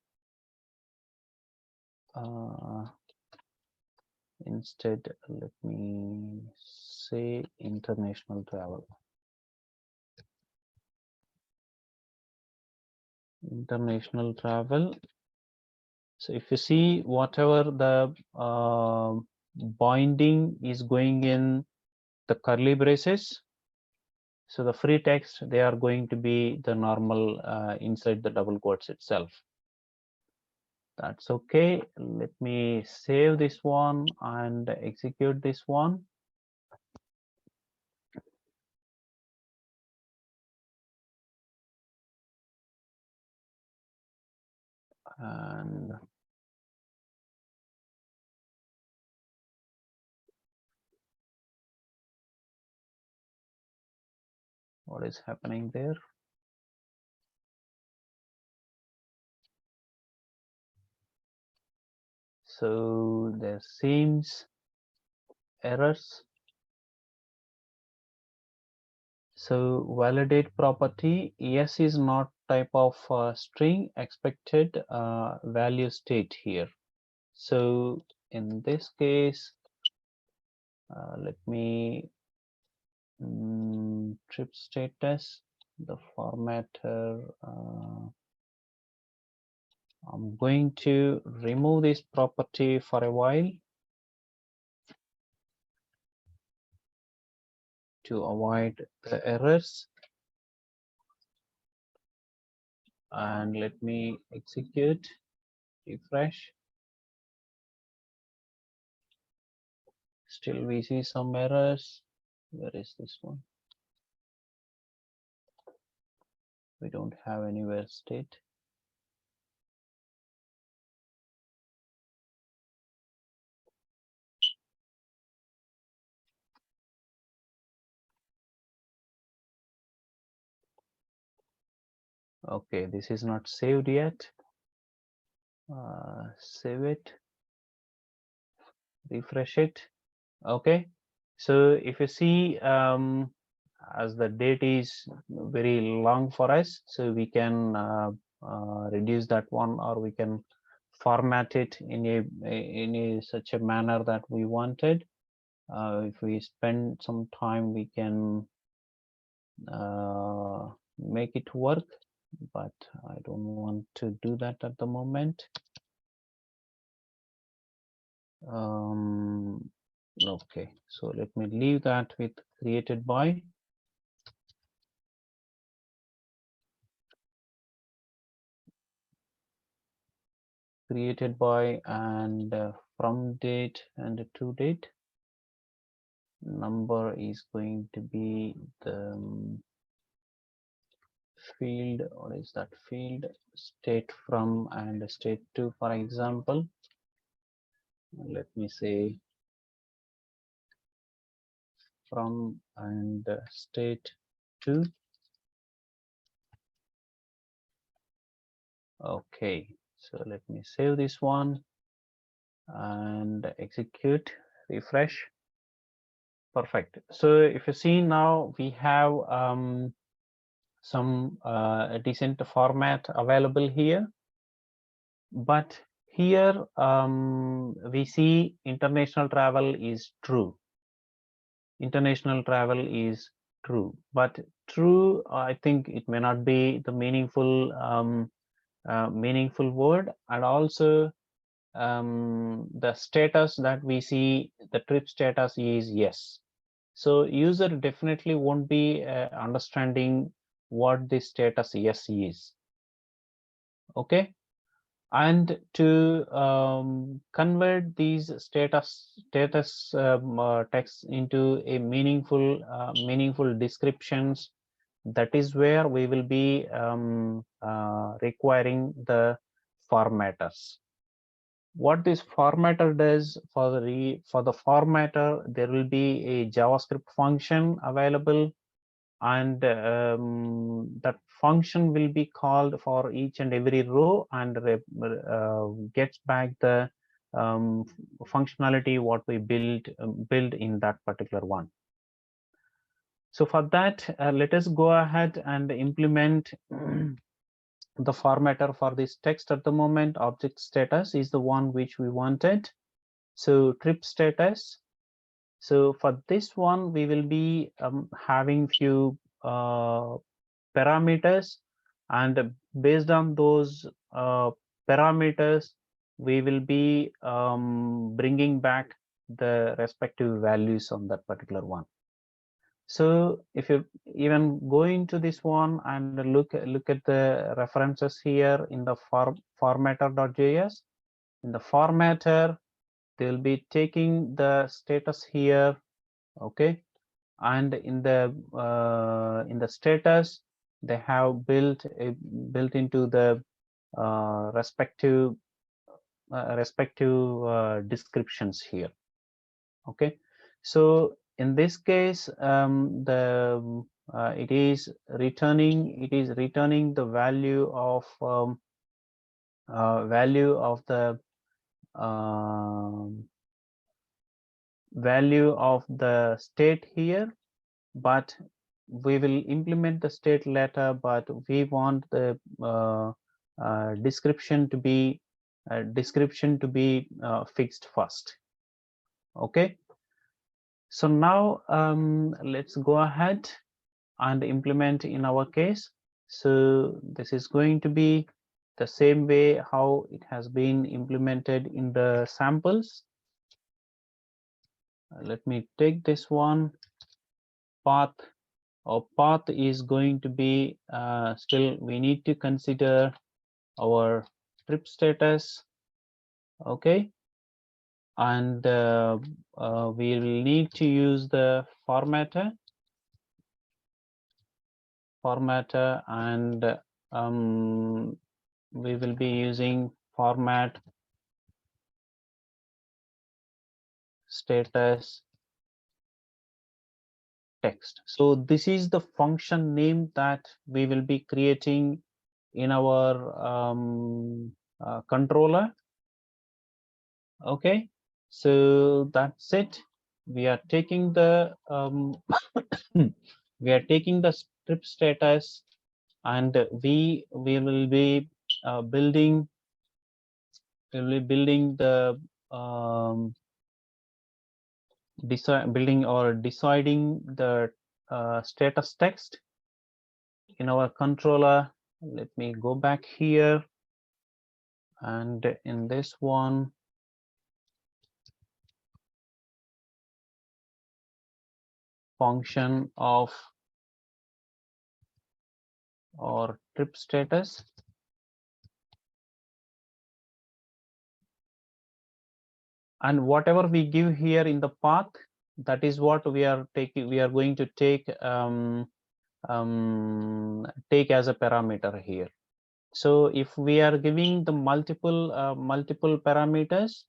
Instead, let me say international travel. International travel. So if you see whatever the binding is going in the curly braces, so the free text, they are going to be the normal inside the double quotes itself. That's okay. Let me save this one and execute this one. And what is happening there? So there seems errors. So validate property, yes is not type of string, expected value state here. So in this case, let me trip status, the formatter. I'm going to remove this property for a while to avoid the errors. And let me execute, refresh. Still we see some errors. Where is this one? We don't have anywhere state. Okay, this is not saved yet. Save it, refresh it. Okay, so if you see as the date is very long for us, so we can reduce that one, or we can format it in such a manner that we wanted. If we spend some time, we can make it work, but I don't want to do that at the moment. Okay, so let me leave that with created by. Created by and from date and to date. Number is going to be the field, or is that field, state from and state to, for example. Let me say from and state to. Okay, so let me save this one and execute, refresh. Perfect. So if you see now, we have some decent format available here, but here we see international travel is true. International travel is true, but true, I think it may not be the meaningful meaningful word. And also the status that we see, the trip status is yes. So user definitely won't be understanding what the status yes is. Okay, and to convert these status text into a meaningful descriptions, that is where we will be requiring the formatters. What this formatter does, for the formatter, there will be a JavaScript function available, and that function will be called for each and every row, and gets back the functionality what we build in that particular one. So for that, let us go ahead and implement the formatter for this text. At the moment, object status is the one which we wanted. So trip status. So for this one, we will be having few parameters, and based on those parameters, we will be bringing back the respective values on that particular one. So if you even go into this one and look at the references here in the formatter.js, in the formatter, they will be taking the status here. Okay, and in the status, they have built into the respective descriptions here. Okay, so in this case, it is returning the value of value of the state here, but we will implement the state later, but we want the description to be fixed first. Okay, so now let's go ahead and implement in our case. So this is going to be the same way how it has been implemented in the samples. Let me take this one. Path. Our path is going to be still, we need to consider our trip status. Okay, and we will need to use the formatter, and we will be using format status text. So this is the function name that we will be creating in our controller. Okay, so that's it. We are taking the we are taking the trip status, and we will be building the building or deciding the status text in our controller. Let me go back here, and in this one, function of or trip status, and whatever we give here in the path, that is what we are going to take take as a parameter here. So if we are giving the multiple parameters,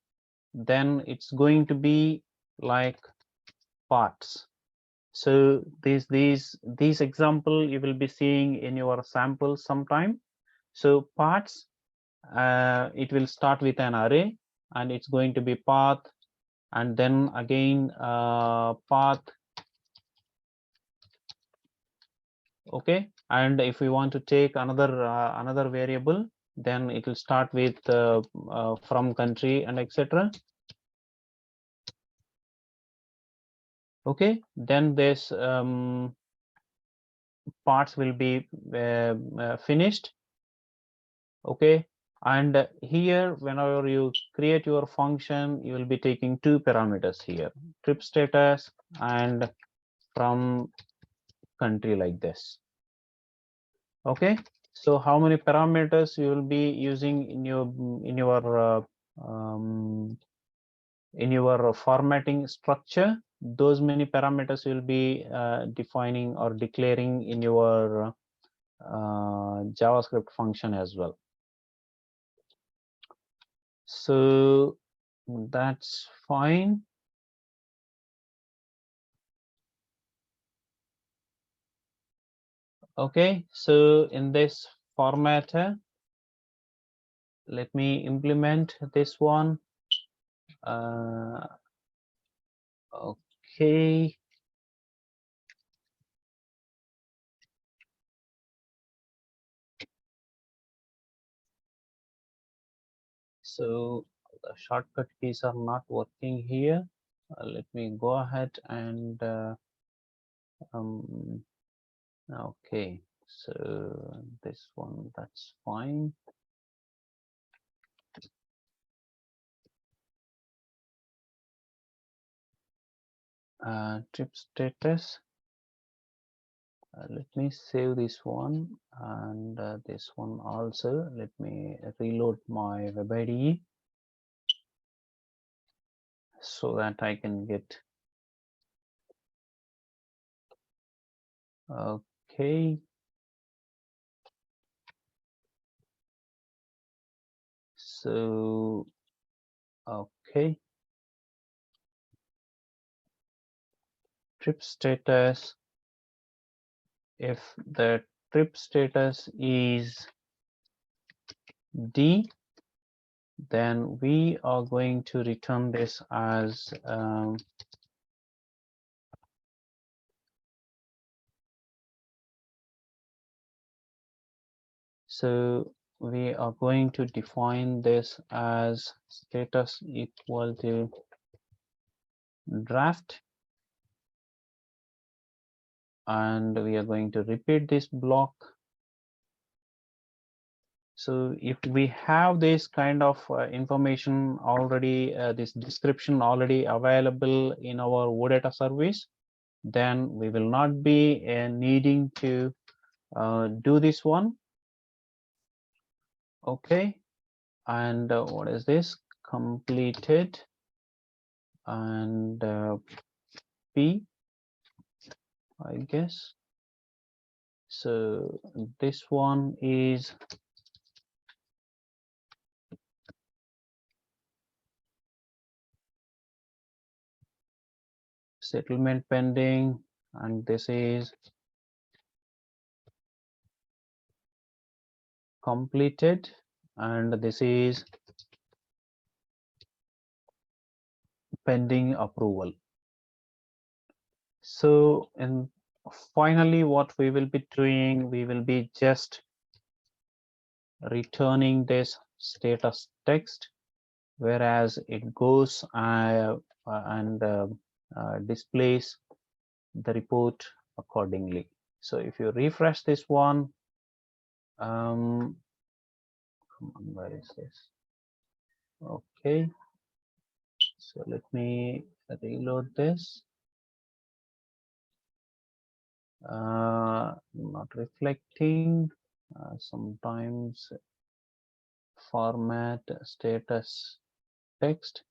then it's going to be like parts. So these example you will be seeing in your sample sometime. So parts, it will start with an array, and it's going to be path, and then again path. Okay, and if we want to take another variable, then it will start with from country and etc. Okay, then this parts will be finished. Okay, and here whenever you create your function, you will be taking two parameters here, trip status and from country, like this. Okay, so how many parameters you will be using in your formatting structure? Those many parameters you will be defining or declaring in your JavaScript function as well. So that's fine. Okay, so in this formatter, let me implement this one. Okay. So the shortcut keys are not working here. Let me go ahead and okay, so this one, that's fine. Trip status. Let me save this one, and this one also. Let me reload my web IDE so that I can get. Okay. So, okay. Trip status. If the trip status is D, then we are going to return this as so we are going to define this as status equal to draft, and we are going to repeat this block. So if we have this kind of information already, this description already available in our OData service, then we will not be needing to do this one. Okay, and what is this? Completed, and P, I guess. So this one is settlement pending, and this is completed, and this is pending approval. So in finally, what we will be doing, we will be just returning this status text, whereas it goes and displays the report accordingly. So if you refresh this one, come on, where is this? Okay, so let me reload this. Not reflecting. Sometimes format status text.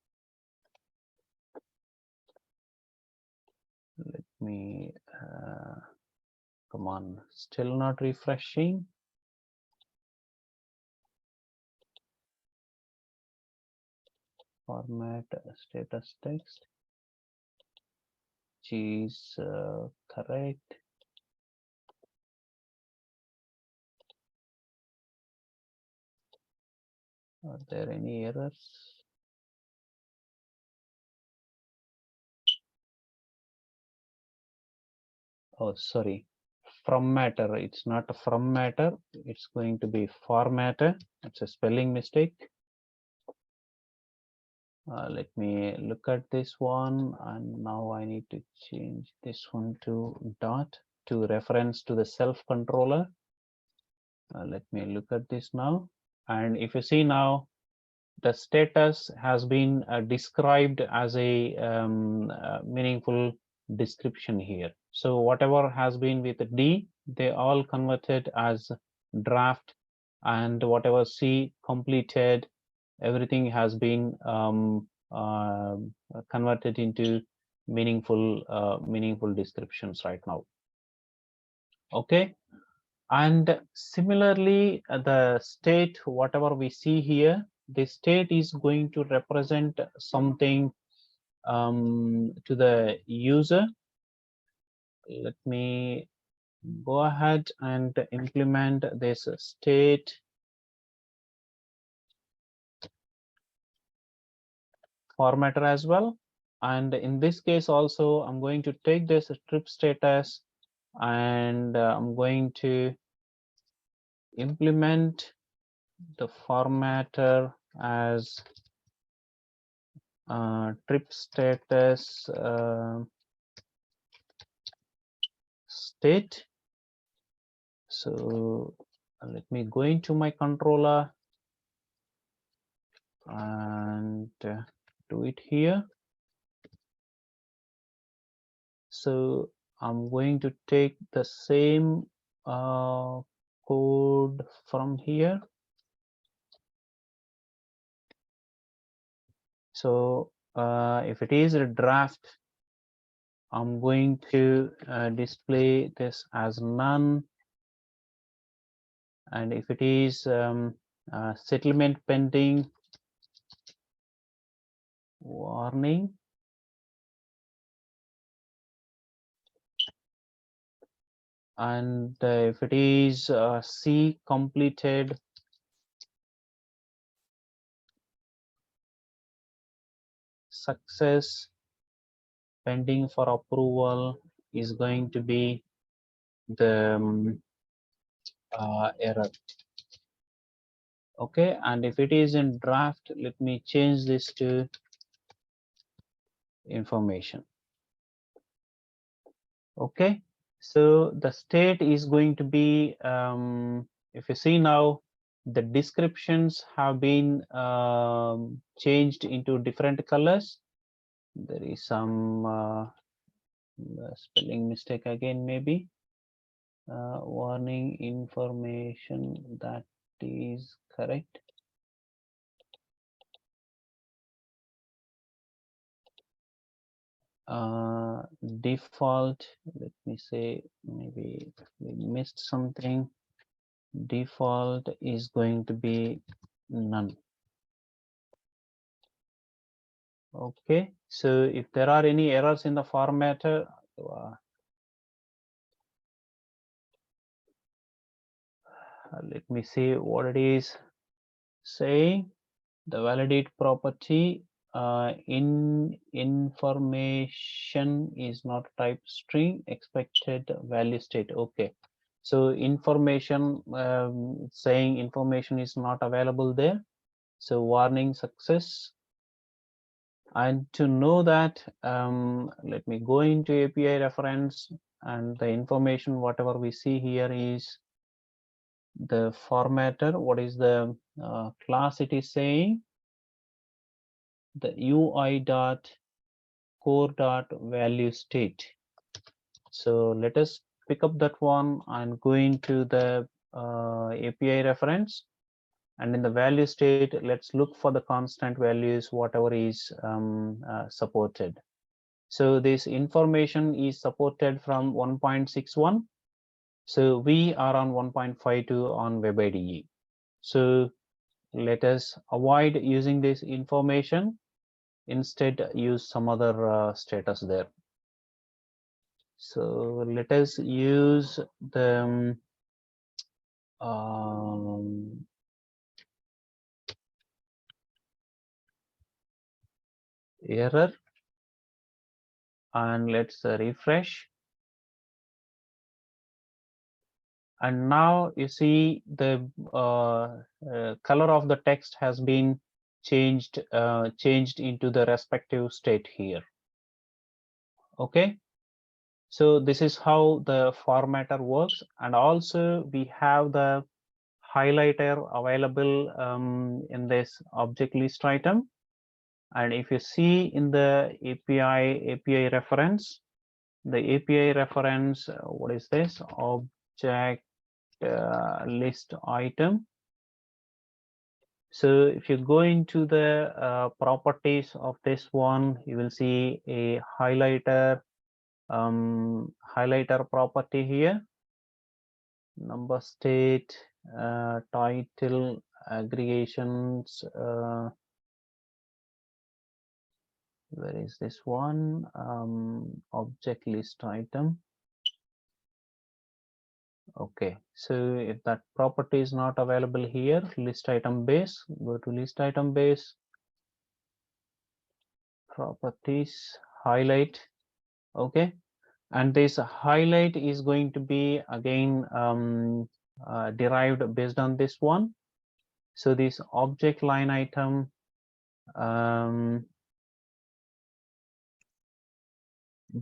Let me come on, still not refreshing. Format status text, which is correct. Are there any errors? Oh, sorry, from matter. It's not a from matter. It's going to be formatter. It's a spelling mistake. Let me look at this one, and now I need to change this one to dot to reference to the self controller. Let me look at this now, and if you see now, the status has been described as a meaningful description here. So whatever has been with D, they all converted as draft, and whatever C completed, everything has been converted into meaningful descriptions right now. Okay. And similarly, the state, whatever we see here, the state is going to represent something to the user. Let me go ahead and implement this state formatter as well. And in this case also, I'm going to take this trip status and I'm going to implement the formatter as trip status state. So let me go into my controller and do it here. So I'm going to take the same code from here. So if it is a draft, I'm going to display this as none. And if it is settlement pending, warning. And if it is C completed, success, pending for approval is going to be the error. Okay, and if it is in draft, let me change this to information. Okay, so the state is going to be, if you see now, the descriptions have been changed into different colors. There is some spelling mistake again, maybe. Warning information, that is correct. Default, let me say, maybe we missed something. Default is going to be none. Okay, so if there are any errors in the formatter, let me see what it is saying. The validate property, in information is not type string, expected value state. Okay, so information, saying information is not available there, so warning success. And to know that, let me go into API reference, and the information whatever we see here is the formatter. What is the class it is saying? The UI dot core dot value state. So let us pick up that one and go into the API reference, and in the value state, let's look for the constant values whatever is supported. So this information is supported from 1.61. So we are on 1.52 on Web IDE. So let us avoid using this information. Instead, use some other status there. So let us use the error, and let's refresh. And now you see the color of the text has been changed into the respective state here. Okay, so this is how the formatter works. And also we have the highlighter available in this object list item. And if you see in the API reference, the API reference, what is this? Object list item. So if you go into the properties of this one, you will see a highlighter property here. Number, state, title, aggregations. Where is this one? Object list item. Okay, so if that property is not available here, list item base, go to list item base, properties, highlight. Okay, and this highlight is going to be again derived based on this one. So this object line item,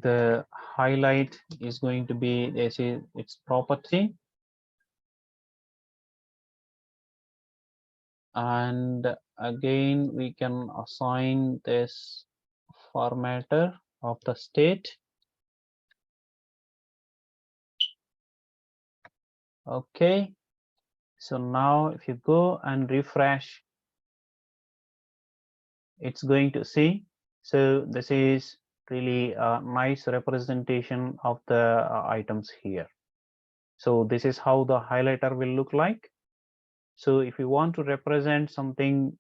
the highlight is going to be its property, and again we can assign this formatter of the state. Okay, so now if you go and refresh, it's going to see. So this is really a nice representation of the items here. So this is how the highlighter will look like. So if you want to represent something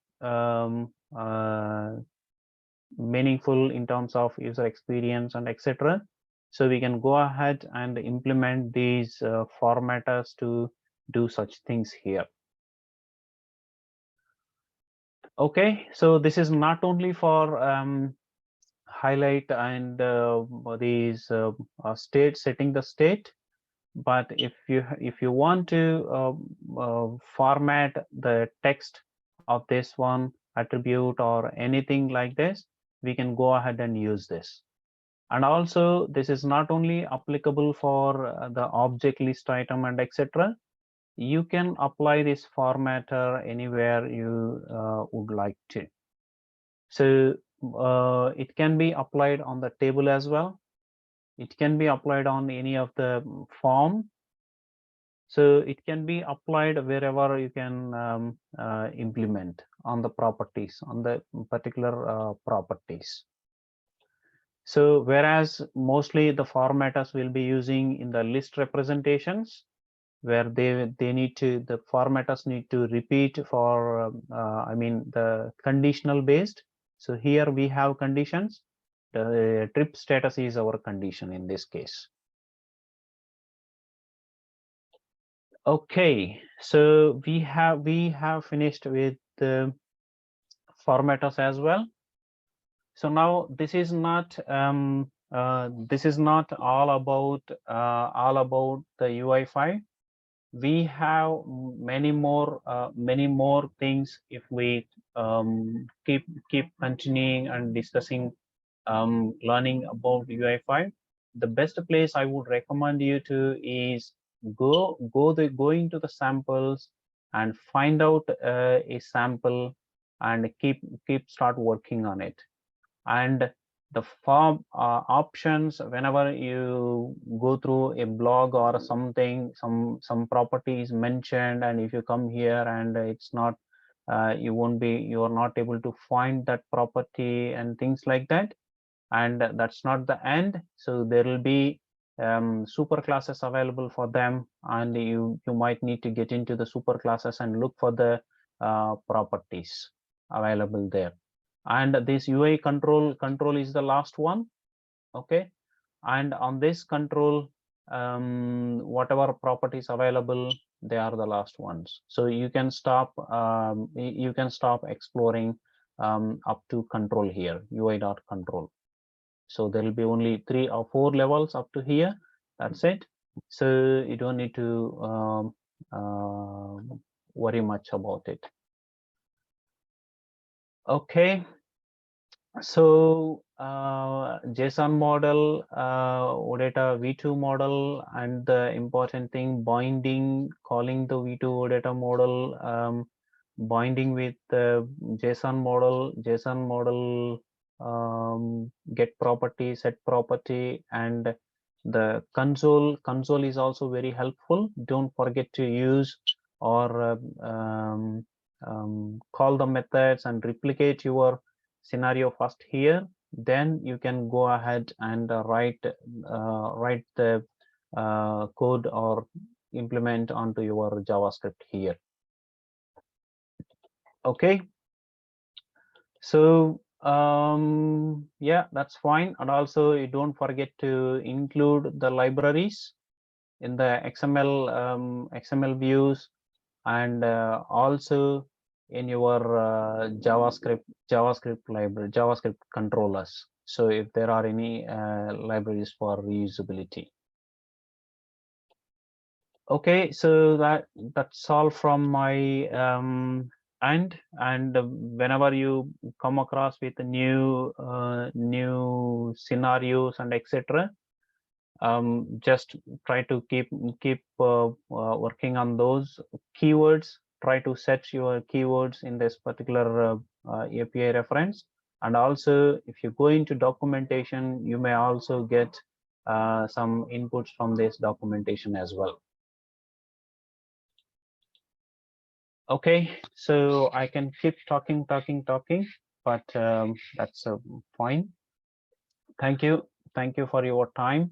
meaningful in terms of user experience and etc., so we can go ahead and implement these formatters to do such things here. Okay, so this is not only for highlight and these state, setting the state, but if you want to format the text of this one attribute or anything like this, we can go ahead and use this. And also this is not only applicable for the object list item and etc. You can apply this formatter anywhere you would like to. So it can be applied on the table as well. It can be applied on any of the form. So it can be applied wherever you can implement on the properties, on the particular properties. So whereas mostly the formatters will be using in the list representations, where they need to, the formatters need to repeat for I mean the conditional based. So here we have conditions. The trip status is our condition in this case. Okay, so we have finished with the formatters as well. So now this is not all about the UI5. We have many more things if we keep continuing and discussing learning about UI5. The best place I would recommend you to is going to the samples and find out a sample and start working on it. And the form options, whenever you go through a blog or something, some property is mentioned, and if you come here and it's not, you are not able to find that property and things like that. And that's not the end. So there will be super classes available for them, and you might need to get into the super classes and look for the properties available there. And this UI control is the last one. Okay, and on this control, whatever properties available, they are the last ones. So you can stop exploring up to control here, UI.control. So there will be only 3 or 4 levels up to here. That's it. So you don't need to worry much about it. Okay. So JSON model, OData V2 model, and the important thing, binding, calling the V2 OData model, binding with the JSON model, get property, set property, and the console is also very helpful. Don't forget to use or call the methods and replicate your scenario first here. Then you can go ahead and write the code or implement onto your JavaScript here. Okay, so yeah, that's fine. And also you don't forget to include the libraries in the XML views, and also in your JavaScript library, JavaScript controllers. So if there are any libraries for reusability. Okay, so that's all from my end. And whenever you come across with new scenarios and etc., just try to keep working on those keywords. Try to set your keywords in this particular API reference. And also, if you go into documentation, you may also get some inputs from this documentation as well. Okay, so I can keep talking, but that's fine. Thank you for your time.